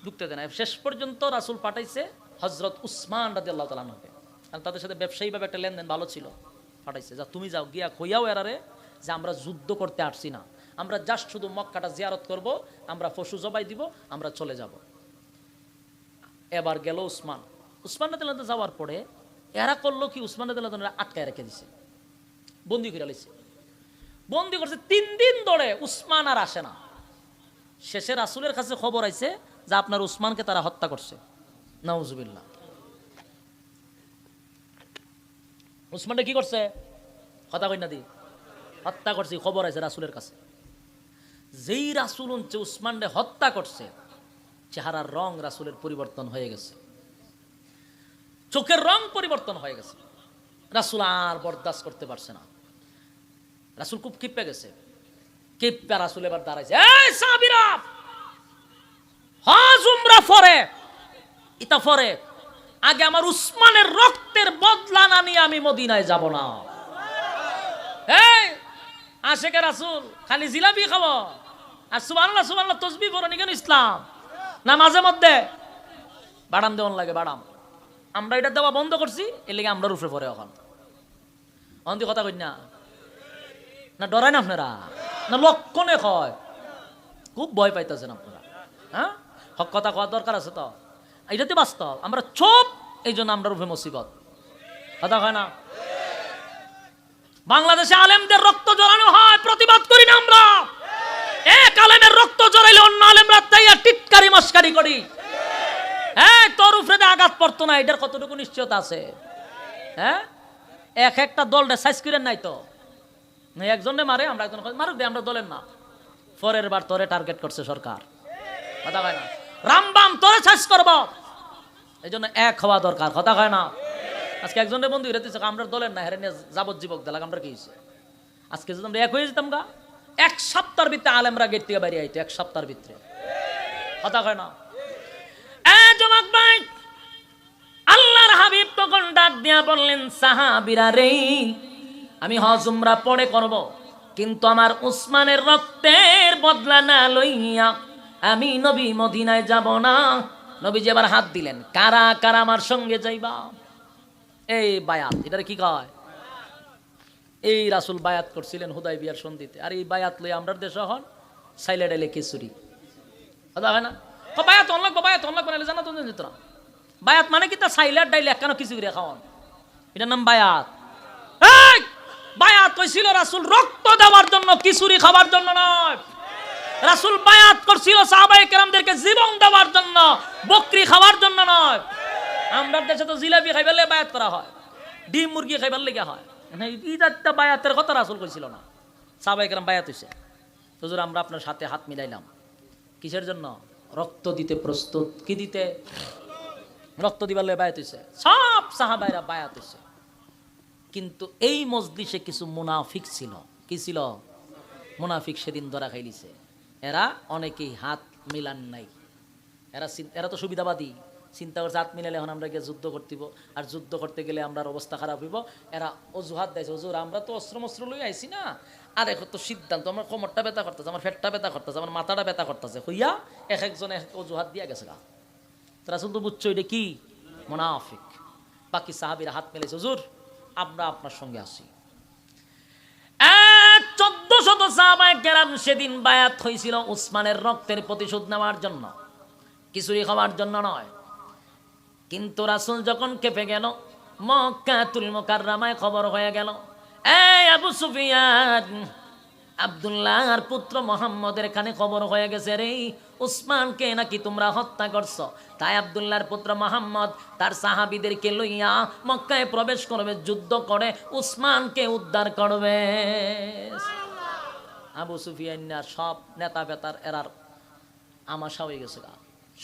ঢুকতে দেয় না। শেষ পর্যন্ত রাসূল পাঠাইছে হযরত উসমান রাদিয়াল্লাহু তাআলা আনহুকে, কারণ তাদের সাথে ব্যবসায়ীভাবে একটা লেনদেন ভালো ছিল। পাঠাইছে, যা তুমি যাও, গিয়া কইয়াও এরারে যে আমরা যুদ্ধ করতে আসছি না, আমরা জাস্ট শুধু মক্কাটা জিয়ারত করব, আমরা পশু জবাই দিব, আমরা চলে যাব। এবার গেল উসমান। উসমান রাদিয়াল্লাহু তাআলা যাওয়ার পরে এরা করলো কি, উসমান রাদিয়াল্লাহু তাআলা আটকায় রেখে দিছে, বন্দি করে লাইছে। বন্দি করছে 3 দিন ধরে, উসমান আর আসে না। শেষে রাসূলের কাছে খবর আইছে যে আপনার উসমানকে তারা হত্যা করছে। নাউজুবিল্লাহ। উসমানটা কি করছে? কথা কই না দি, হত্যা করছে, খবর আছে রাসূলের কাছে। যেই রাসূল যে উসমানকে হত্যা করছে, চেহারার রং রাসূলের পরিবর্তন হয়ে গেছে, চোখের রং পরিবর্তন হয়ে গেছে। রাসূল আর বরদাস্ত করতে পারছে না, রাসূল খুব ক্ষিপ্পে গেছে। ক্ষিপ্পে রাসূল এবার দাঁড়াইছে, এই সাহাবীরা, হজ উমরা ফরে ইতা ফরে, আগে আমার উসমানের রক্তের বদলা না নিয়ে আমি মদিনায় যাব না। এই আশেকে রাসূল খালি জিলাপি খাবো আর সুবহানাল্লাহ সুবহানাল্লাহ তাসবিহ পড়নি কেন? ইসলাম না মাঝে মধ্যে বাড়াম দেওয়ান লাগে, বাড়াম। আমরা এটা দেওয়া বন্ধ করছি, এর লেগে আমরা রূপে পড়ে এখন অন্তি কথা কই না, না ডরায় না আপনারা, না লক্ষণে কয় খুব ভয় পাইতেছেন আপনারা? হ্যাঁ, হক কথা কওয়ার দরকার আছে তো, এটাতে বাস্তব। আমরা চুপ, এই জন্য আমরা রূপে মুসিবত, কথা কয় না। বাংলাদেশে আলেমদের রক্ত জড়ানো হয়, প্রতিবাদ করি না আমরা। এক আলেমের রক্ত জড়াইলে অন্য আলেমরা তাইয়া টিটকারি মস্কারি করি। হ্যাঁ, তোর উপরে আঘাত পড়তো না, এটার কতটুকু নিশ্চয়তা আছে? হ্যাঁ, এক একটা দলটা সাইজ করেন নাই তো, একজনে মারে, আমরা একজন মারুক দে, আমরা দলের না। পরের বার তোরে টার্গেট করছে সরকার, কথা কয় না। রামবাম তোরে সাইজ করব, এই জন্য এক হওয়া দরকার, কথা কয় না। আজকে একজনের বন্ধু রেতেছে আমরা দলের না, হেরে নিয়ে যাবজ্জীবক দেলাক, আমরা কি হয়েছে? আজকে যদি আমরা এক হয়ে যেতাম গা, এক সপ্তাহের ভিতরে আলেমরা গেট থেকে বেরিয়ে আইতো, এক সপ্তাহের ভিতরে, কথা কয় না। যুবক ভাই, আল্লাহর হাবিব তখন ডাক দিয়া বললেন, সাহাবীরা রে, আমি হজ উমরা পরে করব, কিন্তু আমার উসমানের রক্তের বদলা না লইয়া আমি নবী মদিনায় যাব না। নবীজি আবার হাত দিলেন, কারা কারা আমার সঙ্গে যাইবা? এই বায়াত, এটারে কি কয়? এই রাসূল বায়াত করছিলেন হুদায়বিয়ার সন্ধিতে, আর এই বায়াত লই আমরা দেশ হন সাইলে ডাইলে খিচুড়ি, কথা হয় না। বায়াত অনলাগ বায়াত অনলাগ বানাইলে জানা তো যেত না। বায়াত মানে কি? তা সাইলার ডাইলে কেন খিচুড়ি খাওয়ান, এটার নাম বায়াত। বায়াত হইছিল রাসূল রক্ত দেওয়ার জন্য, খিচুড়ি খাওয়ার জন্য নয়। রাসূল বায়াত করছিল সাহাবায়ে কেরামদেরকে জীবন দেওয়ার জন্য, বকরি খাওয়ার জন্য নয়। আমরা দেশে তো জিলাপি খাইবার লেগে বায়াত করা হয়, ডিম মুরগি খাইবার লেগে হয়। ইদাত্তা বায়াতের কথা রাসূল কইছিল না। সাহাবায়ে কেরাম বায়াত হইছে, হুজুর আমরা আপনার সাথে হাত মিলাইলাম, কিসের জন্য? রক্ত দিতে প্রস্তুত। কি দিতে? রক্ত দিবার লেগে বায়াত হইছে, সব সাহাবায়েরা বায়াত হইছে। কিন্তু এই মজলিসে কিছু মুনাফিক ছিল। কি ছিল? মুনাফিক সেদিন ধরা খাইলিছে। এরা অনেকেই হাত মিলান নাই। এরা তো সুবিধাবাদী, চিন্তা করছে হাত মিলালে এখন আমরা গিয়ে যুদ্ধ করতেব, আর যুদ্ধ করতে গেলে আমরা অবস্থা খারাপ হইব। এরা অজুহাত দেয়, হুজুর আমরা তো অস্ত্র মস্ত্র লই আইছি না, আর এখন তো সিদ্ধান্ত, আমার কোমরটা ব্যথা করতেছে, আমার পেটটা ব্যথা করতেছে, আমার মাথাটা ব্যথা করতেছে, হইয়া এক একজন এক অজুহাত দিয়া গেছে গা। রাসূল তো বুঝছো এটা কি? মুনাফিক। বাকি সাহাবীরা হাত মিলাইছে, হুজুর আমরা আপনার সঙ্গে আছি। 1400 সাহাবায়ে কেরাম সেদিন বায়াত হয়েছিল উসমানের রক্তের প্রতিশোধ নেওয়ার জন্য, কিছুই খাওয়ার জন্য নয়। কিন্তু রাসূল যখন কেঁপে গেল, মক্কাতুল মুকাররমায় খবর হয়ে গেল, এই আবু সুফিয়ান, আব্দুল্লাহর পুত্র মুহাম্মদের কানে খবর হয়ে গেছে রে, উসমানকে নাকি তোমরা হত্যা করছো। তাই আব্দুল্লাহর পুত্র মুহাম্মদ তার সাহাবীদেরকে লইয়া মক্কায় প্রবেশ করবে, যুদ্ধ করে উসমানকে উদ্ধার করবে। আবু সুফিয়ানের সব নেতা বেতার এরার আমাশা হয়ে গেছে গা,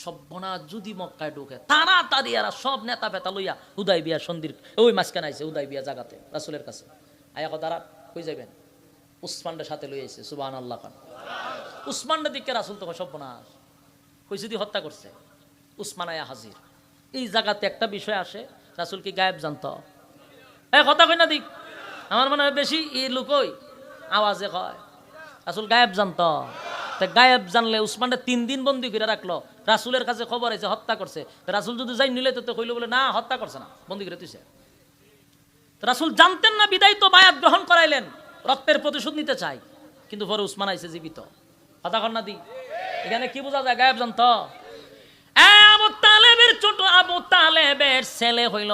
সর্বনাশ যদি মক্কায় ঢুকে তাড়াতাড়ি এরা সব নেতা বেতা লইয়া হুদায়বিয়া সন্ধির ওই মাঝখানে আইছে, হুদায়বিয়া জায়গাতে রাসূলের কাছে আয়া তারা কই যাবেন? উসমানের সাথে লই আইছে। সুবহানাল্লাহ। উসমানের দিকে রাসূল তখন সর্বনাশ কই, যদি হত্যা করছে। উসমান আয়া হাজির। এই জায়গাতে একটা বিষয় আসে, রাসূল কি গায়েব জানতো? কথা কই না দিক, আমার মনে হয় বেশি এই লোকই আওয়াজে কয়। রাসূল গায়েব জানতো। গায়েব জানলে উসমানটা 3 দিন বন্দি করে রাখলো, রাসূলের কাছে খবর আছে হত্যা করছে। রাসূল যদি যাই নিলে তো কইলো বলে না হত্যা করছে না, বন্দি করে তুইছে। রাসূল জানতেন না, বিদায় তো বায়াত গ্রহণ করাইলেন, রক্তের প্রতিশোধ নিতে চাই। কিন্তু পরে উসমান আইছে জীবিত, কথা কর না দি। এখানে কি বোঝা যায়? গায়েব জানতো। আবু তালেবের ছোট আবু তালেবের ছেলে হইল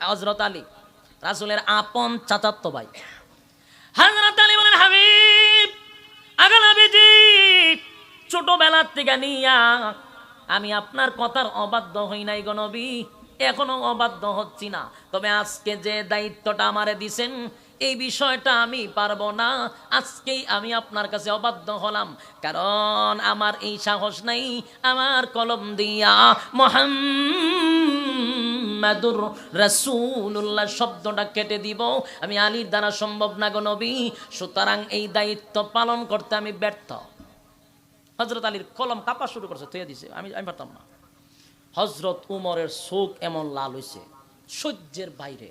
হযরত আলী, রাসূলের আপন চাচাতো ভাই। হযরত আলী বলেন, হাবিব আগে নবীজি ছোটবেলার থেকে নিয়া আমি আপনার কথার অবাধ্য হই নাই গো নবী, এখনো অবাধ্য হচ্ছি না। তবে আজকে যে দায়িত্বটা আমারে দিছেন এই বিষয়টা আমি পারবো না, আজকেই আমি আপনার কাছে অবাধ্য হলাম। কারণ আমার এই সাহস নাই আমার কলম দিয়া মুহাম্মাদুর রাসূলুল্লাহ শব্দটা কেটে দিব, আমি আলীর দ্বারা সম্ভব না গো নবী। সুতরাং এই দায়িত্ব পালন করতে আমি ব্যর্থ। হযরত আলীর কলম কাঁপা শুরু করছে, থইয়া দিছে, আমি পারতাম না। হযরত উমরের চোখ এমন লাল হইছে সহ্যের বাইরে,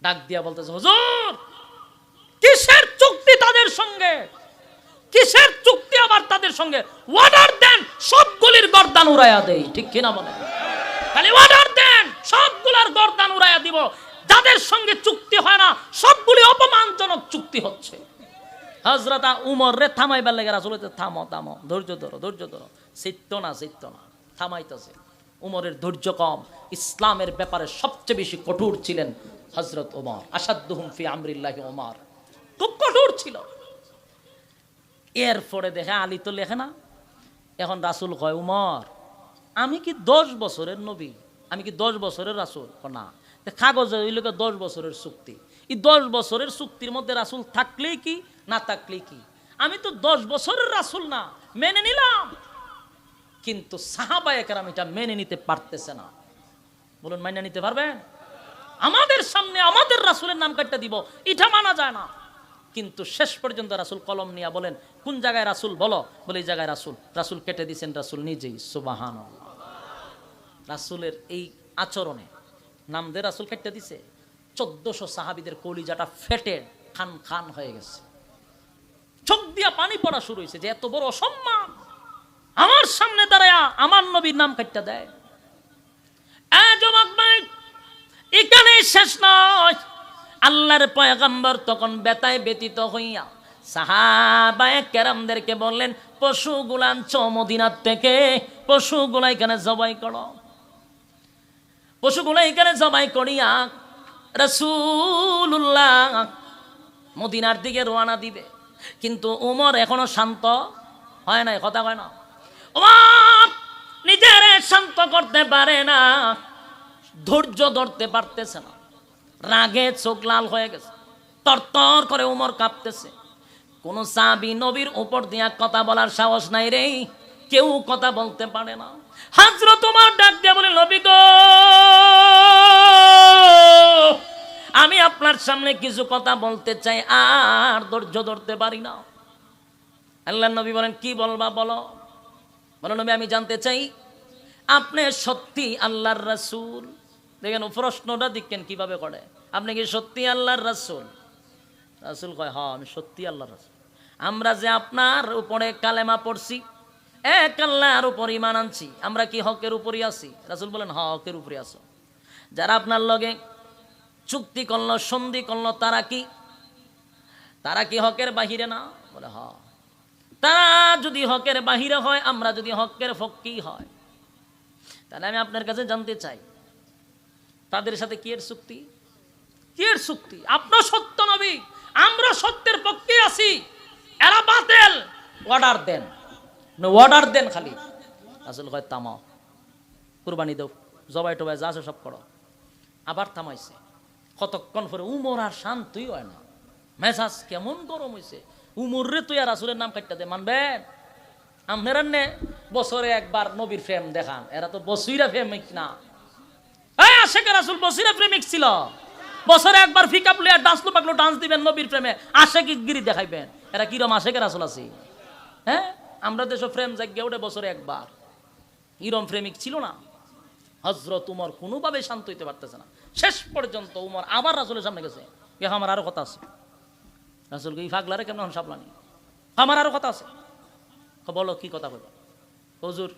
ডাক দিয়া বলতেছে, হুজুর কিসের চুক্তি তাদের সঙ্গে, কিসের চুক্তি আবার তাদের সঙ্গে? অর্ডার দেন সবগুলির গর্দান উড়াইয়া দেই, ঠিক কিনা বলেন? খালি অর্ডার দেন সবগুলার গর্দান উড়াইয়া দিব। যাদের সঙ্গে চুক্তি হয় না সবগুলি অপমানজনক চুক্তি হচ্ছে। হযরত উমর রে থামাইবার লাগে রাসূল বলতে, থামো থামো, ধৈর্য ধরো ধৈর্য ধরো। চিত্ত না থামাইতেছে। উমরের ধৈর্য কম। ইসলামের ব্যাপারে সবচেয়ে বেশি কঠোর ছিলেন হযরত ওমর। আসাদ্দুহুম ফি আমরিল্লাহি ওমর, খুব কঠোর ছিল। এরপরে দেখে আলী তো লেখে না। এখন রাসূল কয়, উমর আমি কি 10 বছরের নবী, আমি কি 10 বছরের রাসূল? না, কাগজে ওই লোকে 10 বছরের চুক্তি। এই 10 বছরের চুক্তির মধ্যে রাসূল থাকলেই কি না থাকলেই কি, আমি তো 10 বছরের রাসূল না, মেনে নিলাম। কিন্তু সাহাবায়ে কেরাম এটা মেনে নিতে পারতেছে না। বলুন মাইনা নিতে পারবেন? আমাদের সামনে আমাদের রাসূলের নাম কাটতে দিব, এটা মানা যায় না। কিন্তু শেষ পর্যন্ত রাসূল কলম নিয়ে বলেন, কোন জায়গায় রাসূল বলো? বলে এই জায়গায় রাসূল। রাসূল কেটে দিয়েছেন রাসূল নিজেই। সুবহানাল্লাহ। রাসূলের এই আচরণে নাম দিয়ে রাসূল কেটে দিছে। 1400 সাহাবীদের কলিজাটা ফেটে খান খান হয়ে গেছে, চোখ দিয়া পানি পড়া শুরু হয়েছে যে এত বড় অসম্মান আমার সামনে দাঁড়ায়া আমার নবীর নাম কাটতে দেয়। যুবক ভাই, এখানে শেষ নয়। আল্লাহর পয়গম্বর তখন বেতায় ব্যতীত হইয়া সাহাবায়ে কেরামদেরকে বললেন, পশুগুলা আনছো মদিনার থেকে, পশুগুলা এখানে জবাই করো। পশুগুলা এখানে জবাই করিয়া রাসূলুল্লাহ মদিনার দিকে রওনা দিবে। কিন্তু উমর এখনো শান্ত হয় নাই, কথা কয় না। উমর নিজের শান্ত করতে পারে না, ধৈর্য ধরতে পারতেছে না, রাগে চোখ লাল হয়ে গেছে, তরতর করে উমর কাঁপতেছে। কোন সাহাবী নবীর উপর দিয়া কথা বলার সাহস নাই রে, কেউ কথা বলতে পারে না। হযরত উমর ডাক দিয়ে বলে, নবী গো, আমি আপনার সামনে কিছু কথা বলতে চাই, আর ধৈর্য ধরতে পারি না। আল্লাহর নবী বলেন, কি বলবা বলো। বলো নবী, আমি জানতে চাই আপনি সত্যি আল্লাহর রাসূল? দেখেন প্রশ্নটা দেখেন কিভাবে করে, আপনি কি সত্যি আল্লাহর রাসূল? রাসূল কয়, হ্যাঁ আমি সত্যি আল্লাহর রাসূল। আমরা যে আপনার উপরে কালেমা পড়ছি, এক আল্লাহর উপর ঈমান আনছি, আমরা কি হকের উপরই আছি? রাসূল বলেন, হ্যাঁ হকের উপরে আছো। যারা আপনার লগে চুক্তি করলো, সন্ধি করলো, তারা কি হকের বাহিরে না? বলে হ্যাঁ। তারা যদি হকের বাহিরে হয়, আমরা যদি হকের পক্ষেই হয়, তাহলে আমি আপনার কাছে জানতে চাই তাদের সাথে কি এর চুক্তি? কি এর চুক্তি? আপনার সত্য নবী, আমরা সত্যের পক্ষে আছি, এরা বাতিল, অর্ডার দেন, অর্ডার দেন খালি। রাসূল কয়, থামাও, কুরবানি দাও, জবাই টবাই যা আছে সব করো। আবার থামাইছে। কতক্ষণ পরে উমর আর শান্তই হয় না, মেজাজ কেমন গরম হয়েছে। উমর রে তুই আর রাসূলের নাম কাটতে দে, মানবেন? আপনারা নে বছরে একবার নবীর প্রেম দেখান, এরা তো বছইরা প্রেমিক না। এই আশেকে রাসূল বছইরা প্রেমিক ছিল, বছরে একবার ফিকাপ লইয়া ডান্স পাকলো ডান্স দিবেন নবীর প্রেমে, আশেকি গিরি দেখাইবেন। এরা কিরম আশেকে রাসূল আছে? হ্যাঁ, আমরা দেশে প্রেম জাগিয়ে ওঠে বছরে একবার। ইরম প্রেমিক ছিল না। হযরত উমর কোনোভাবে শান্ত হইতে পারতেছে না। শেষ পর্যন্ত উমর আবার রাসূলের সামনে গেছে, আমার আরো কথা আছে। রাসূল কি ফাগলারে কেমন সাবলানি, আমার আরো কথা আছে। বলো কি কথা বলবো? হুজুর,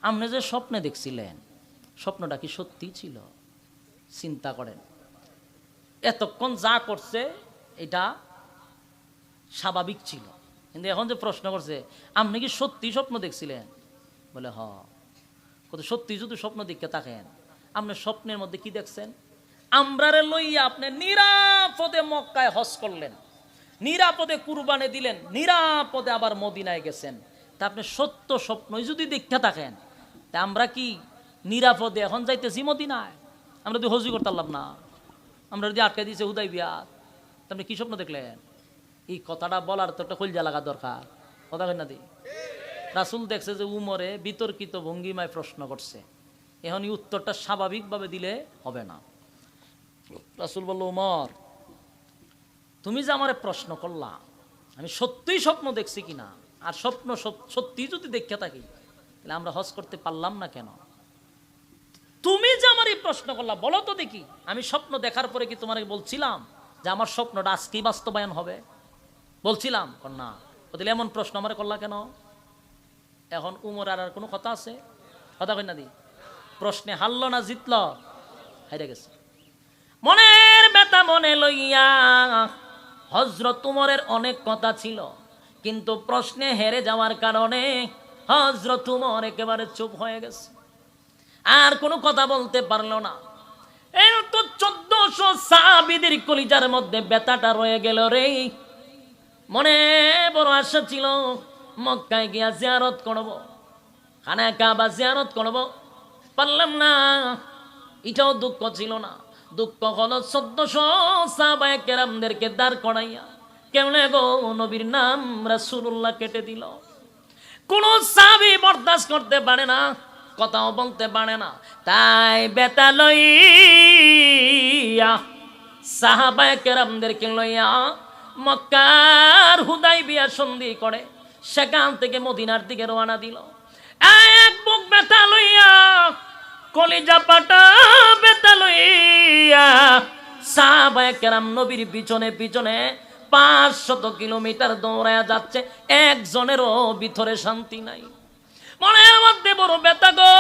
আপনি যে স্বপ্নে দেখছিলেন, স্বপ্নটা কি সত্যি ছিল? চিন্তা করেন, এতক্ষণ যা করছে এটা স্বাভাবিক ছিল, কিন্তু এখন যে প্রশ্ন করছে, আপনি কি সত্যি স্বপ্ন দেখছিলেন? বলে হ। কত সত্যি যদি স্বপ্ন দেখতে থাকেন, আপনি স্বপ্নের মধ্যে কি দেখছেন? আমরারে লইয়া আপনি নিরাপদে মক্কায় হজ করলেন, নিরাপদে কুরবানি দিলেন, নিরাপদে আবার মদিনায় গেছেন। তা আপনি সত্য স্বপ্নই যদি দেখতে থাকেন, তা আমরা কি নিরাপদে এখন যাইতেছি মদিনায়? আমরা যদি হজি করতে পারলাম না, আমরা যদি আটকে দিয়েছে হুদাইবিয়াত, তা আপনি কি স্বপ্ন দেখলেন? এই কথাটা বলার তো একটা কলজা লাগা দরকার, কথা কই না দি? রাসূল দেখছে যে উমরে বিতর্কিত ভঙ্গিমায় প্রশ্ন করছে, এখন এই উত্তরটা স্বাভাবিকভাবে দিলে হবে না। রাসূল বলল, উমর তুমি যে আমারে প্রশ্ন করলা আমি সত্যিই স্বপ্ন দেখছি কিনা, আর স্বপ্ন সত্যি যদি দেখে থাকি তাহলে আমরা হজ করতে পারলাম না কেন? তুমি যে আমার এই প্রশ্ন করলা বলো তো দেখি, আমি স্বপ্ন দেখার পরে কি তোমাকে বলছিলাম যে আমার স্বপ্নটা আজকেই বাস্তবায়ন হবে? বলছিলাম না। তাহলে এমন প্রশ্ন আমার করলা কেন? এখন উমর আর কোনো কথা আছে? কথা কই না দি? প্রশ্নে হারল না জিতল? হাইরে গেছে। মনের ব্যথা মনে লইয়া হযরত উমরের অনেক কথা ছিল, কিন্তু প্রশ্নে হেরে যাওয়ার কারণে হযরত উমর একেবারে চুপ হয়ে গেছে, আর কোনো কথা বলতে পারলো না। এই তো 1400 সাহাবীদের কলিজার মধ্যে ব্যথাটা রয়ে গেল রে। মনে বড় আশা ছিল মক্কায় গিয়া জিয়ারত করব, খানা কাবা জিয়ারত করব, পারলাম না। এটাও দুঃখ ছিল না, দুঃখ হলো 1400 সাহাবায়ে কেরামদেরকে দাঁড় করাইয়া কেমনে গো নবীর নাম রাসূলুল্লাহ কেটে দিল। কোন সাহাবী বরদাস্ত করতে পারে না, কথাও বলতে পারে না। তাই বেতা লইয়া সাহাবায়ে কেরামদেরকে লইয়া মক্কার হুদাইবিয়া সন্ধি করে সেখান থেকে মদিনার দিকে রওনা দিল। এক বুক বেতা লইয়া, কলিজা পাটা বেতা লইয়া সাহাবায়ে কেরাম নবীর পিছনে পিছনে 500 কিলোমিটার দৌড়ায়া যাচ্ছে, একজনেরও ভিতরে শান্তি নাই। মনের মধ্যে বড় ব্যথা গো।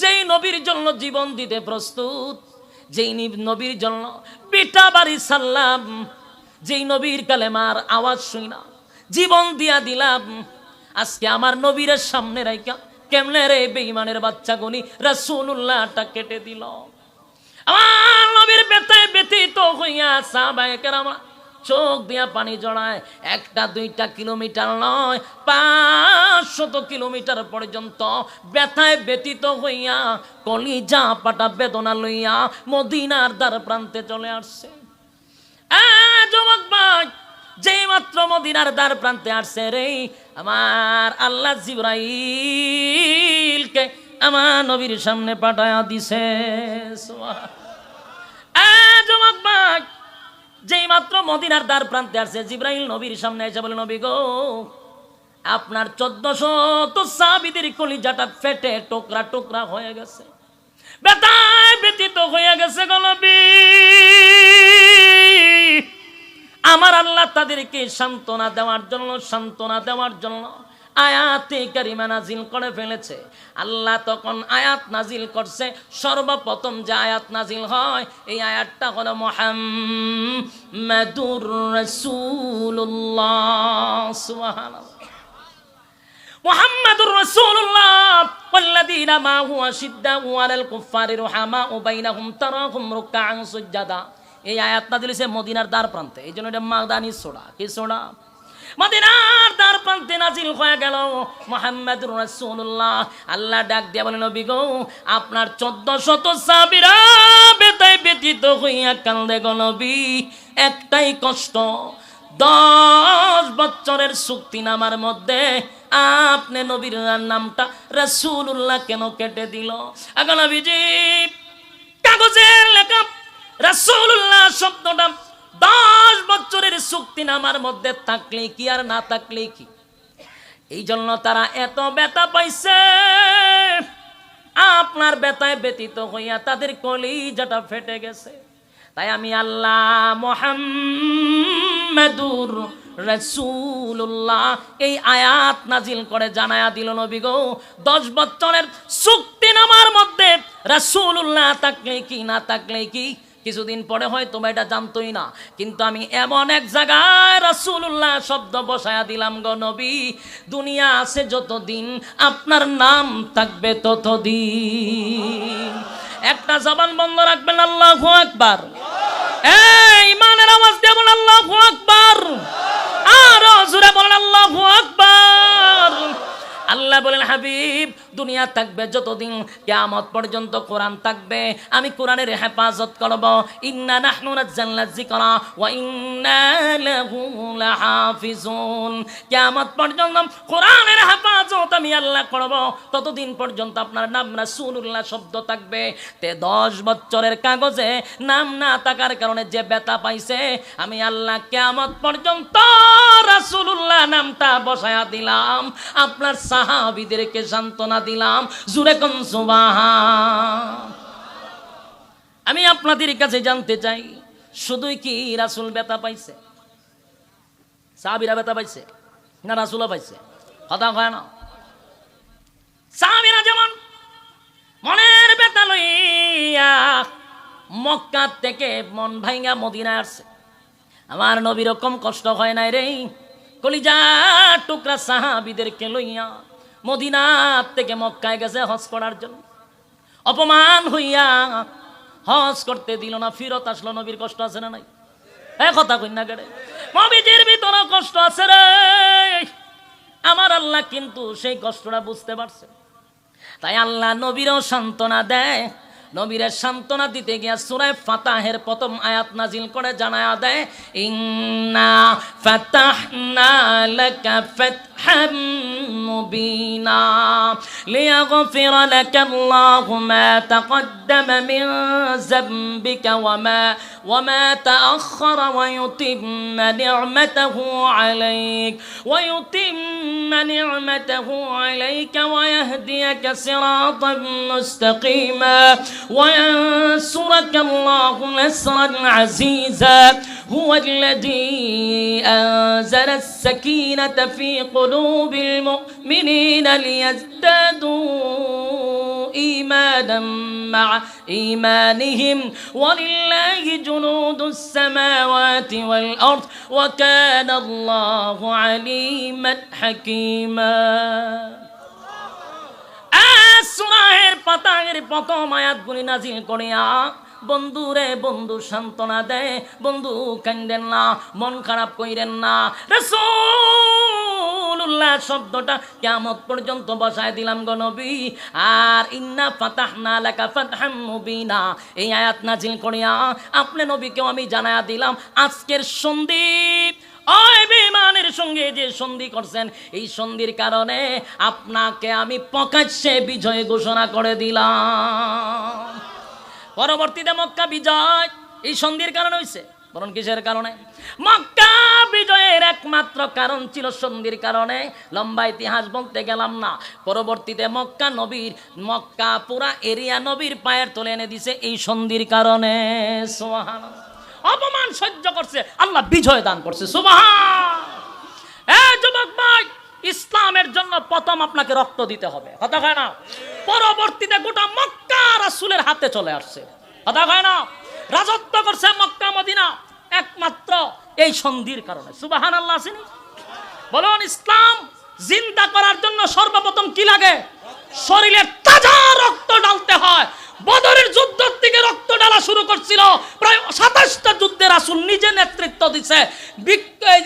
যেই নবীর জন্য জীবন দিতে প্রস্তুত, যেই নবীর জন্য পিঠা বাড়ি সারলাম, যেই নবীর কালেমার আওয়াজ শুই না জীবন দিয়া দিলাম, আজকে আমার নবীর সামনে রাইকা কেমনে রে বেঈমানের বাচ্চা গুনি রাসূলুল্লাহটা কেটে দিল। আমার নবীর ব্যথায় ব্যথিত হইয়া সাহাবায়ে কেরাম চোখ দিয়া পানি জড়ায়। 1-2 কিলোমিটার নয়, 500 কিলোমিটার পর্যন্ত ব্যথায় ব্যথিত হইয়া কলিজা পাটা বেদনা লইয়া মদিনার দ্বার প্রান্তে চলে আসছে। যুবক ভাই, যেই মাত্র মদিনার দ্বার প্রান্তে আসছে রে, আমার আল্লাহ জিবরাইলকে আমার নবীর সামনে পাঠায়া দিছে। যুবক ভাই, যেই মাত্র মদিনার দ্বার প্রান্তে আসছে, জিবরাইল নবীর সামনে এসে বলে, নবী গো আপনার 1400 সাহাবীদের কলিজাটা ফেটে টুকরা টুকরা হয়ে গেছে, ব্যথায় ব্যথিত হয়ে গেছে গো নবী। আমার আল্লাহ তাদেরকে সান্ত্বনা দেওয়ার জন্য আয়াতে কারিমা নাজিল করে ফেলেছে। আল্লাহ তখন আয়াত নাজিল করছে, সর্বপ্রথম যে আয়াত নাজিল হয় এই আয়াতটা হলো মুহাম্মাদুর রাসূলুল্লাহ। সুবহানাল্লাহ। মুহাম্মাদুর রাসূলুল্লাহ ওয়াল্লাযীনা মা'হু আশিদ্দাউ আলাল কুফফারি রুহামাউ বাইনাহুম তারাহুম রুকআন সুজদা। এই আয়াত নাজিল হয়েছে মদিনার দ্বার প্রান্তে, এই জন্য এটা মাদানী সূরা। কি সূরা? মদিনার দ্বার প্রান্তে নাজিল হয়ে গেল মুহাম্মাদুর রাসূলুল্লাহ। আল্লাহ ডাক দিয়া বলেন, নবী গো আপনার 1400 সাহাবীরা ব্যথায় ব্যথিত হইয়া কান্দে গো নবী। একটাই কষ্ট, 10 বছরের চুক্তিনামার মধ্যে আপনি নবীর নামটা রাসূলুল্লাহ কেন কেটে দিল? আগে নবীজি কাগজের লেখা রাসূলুল্লাহ শব্দটা 10 বছরের চুক্তিনামার মধ্যে থাকলে কি আর না থাকলে কি, এই জন্য তারা এত ব্যথা পাইছে। আপনার ব্যথায় ব্যথিত হইয়া তাদের কলিজাটা ফেটে গেছে। তাই আমি আল্লাহ মুহাম্মাদুর রাসূলুল্লাহ এই আয়াত নাজিল করে জানায়া দিল, নবী গো 10 বছরের চুক্তিনামার মধ্যে রাসূলুল্লাহ থাকলে কি না থাকলে কি, কিছুদিন পরে হয়তো এটা জানতোই না, কিন্তু আমি এমন এক জায়গায় রাসূলুল্লাহ শব্দ বসায়া দিলাম গো নবী, দুনিয়া আছে যতদিন আপনার নাম থাকবে ততদিন। একটা জবান বন্ধ রাখবেন, আল্লাহু আকবার। এই ইমানের আওয়াজ দিয়ে বলেন আল্লাহু আকবার। আরো জোরে বলেন আল্লাহু আকবার। আল্লাহ বলেন হাবিব দুনিয়া থাকবে যতদিন কিয়ামত পর্যন্ত কোরআন থাকবে আমি কোরআনের হেফাজত করব। ইন্না নাহনু নাযালনা যিকরা ওয়া ইন্না লাহু লাহাফিজুন। কিয়ামত পর্যন্ত কোরআনের হেফাজত আমি আল্লাহ করব। ততদিন পর্যন্ত আপনার নাম রাসূলুল্লাহ শব্দ থাকবে। তে 10 বছরের কাগজে নাম না থাকার কারণে যে ব্যথা পাইছে আমি আল্লাহ কিয়ামত পর্যন্ত রাসূলুল্লাহ নামটা বসায়া দিলাম। আপনার সাহাবীদেরকে সান্ত্বনা দিলাম। জোরে কোন সুবহান। আমি আপনাদের কাছে জানতে চাই শুধুই কি রাসূল ব্যথা পাইছে, সাহাবীরা ব্যথা পাইছে না রাসূলও পাইছে? কথা কয় না। সাহাবীরা যেমন মনের ব্যথা লইয়া মক্কা থেকে মন ভাঙা মদিনায় আসছে, আমার নবীর রকম কষ্ট হয় নাই রে। কলিজা টুকরা সাহাবীদেরকে লইয়া মদিনা থেকে মক্কায় গেছে হজ করার জন্য। অপমান হইয়া হজ করতে দিল না, ফিরত আসলো। নবীর কষ্ট আছে না নাই? কথা কই না গেড়ে, নবীজির ভিতরে কষ্ট আছে রে। আমার আল্লাহ কিন্তু সেই কষ্টটা বুঝতে পারছে, তাই আল্লাহ নবীরও সান্ত্বনা দেয়। নবীরে সান্ত্বনা দিতে গিয়া সূরা ফাতাহের প্রথম আয়াত নাজিল করে জানায়া দেয়, ইন্না ফাতাহনা লাকা ফাতহাম মুবিনা লিয়াগফিরা লাকা আল্লাহু মা তাকদ্দামা মিন যামবিকা ওয়া মা তাআখারা ওয়া ইউতিম্মা নি'মাতাহু আলাইকা ওয়া ইয়াহদিয়াকা সিরাতাম মুস্তাকিমা وينصرك الله نصرا عزيزا هو الذي أنزل السكينة في قلوب المؤمنين ليزدادوا إيمانا مع إيمانهم ولله جنود السماوات والأرض وكان الله عليما حكيما। সূরার পাতায়ের প্রথম আয়াতগুলি নাজিল করিয়া বন্ধুরে বন্ধু সান্ত্বনা দেয়, বন্ধু কান্দেন না, মন খারাপ কইরেন না। রাসূলুল্লাহ শব্দটা কিয়ামত পর্যন্ত বসায় দিলাম গো নবী। আর ইন্না ফাতাহনা লাকা ফাতহাম মুবিনা এই আয়াত নাজিল করিয়া আপনি নবীকেও আমি জানায়া দিলাম আজকের সন্ধি ওই বেঈমানের সঙ্গে যে সন্ধি করছেন এই সন্ধির কারণে আপনাকে আমি প্রকাশ্যে বিজয় ঘোষণা করে দিলাম। পরবর্তীতে মক্কা বিজয় এই সন্ধির কারণে হইছে। বলুন কিসের কারণে? মক্কা বিজয়ের একমাত্র কারণ ছিল সন্ধির কারণে। লম্বা ইতিহাস বলতে গেলাম না। পরবর্তীতে মক্কা পুরা এরিয়া নবীর পায়ের তলে এনে দিছে এই সন্ধির কারণে। সুবহানাল্লাহ। অপমান সহ্য করছে, আল্লাহ বিজয় দান করছে। সুবহান। যুবক ভাই, ইসলামের জন্য প্রথম আপনাকে রক্ত দিতে হবে, কথা কয় না? পরবর্তীতে গোটা মক্কা রাসূলের হাতে চলে আসছে, কথা কয় না? রাজত্ব করছে মক্কা মদিনা একমাত্র এই সন্ধির কারণে। সুবহানাল্লাহ। আসেনি? বলুন, ইসলাম জিন্দা করার জন্য সর্বপ্রথম কি লাগে? শরীরের তাজা রক্ত ঢালতে হয়। বদরের যুদ্ধ থেকে রক্ত ঢালা শুরু করছিল, প্রায় 27টা যুদ্ধে রাসূল নিজে নেতৃত্ব দিছে।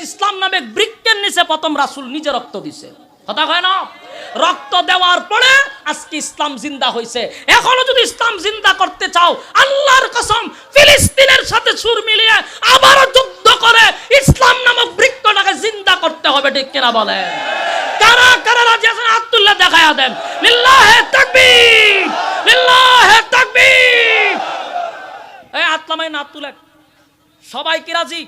ইসলাম নামে বৃক্ষের নিচে প্রথম রাসূল নিজে রক্ত দিছে, কথা কয় না? রক্ত দেওয়ার পরে আজকে ইসলাম জিন্দা হয়েছে। এখনো যদি ইসলাম জিন্দা করতে চাও, আল্লাহর কসম ফিলিস্তিনের সাথে সুর মিলিয়ে আবারও যুদ্ধ করে ইসলাম নামক বৃক্ষটাকে জিন্দা করতে হবে, ঠিক কিনা বলে? কারা কারা রাজি আছেন? আব্দুল্লাহ দেখায়া দেন। লিল্লাহে তাকবীর, লিল্লাহে তাকবীর। এই আত্মামাই না তুলে সবাই কি রাজি?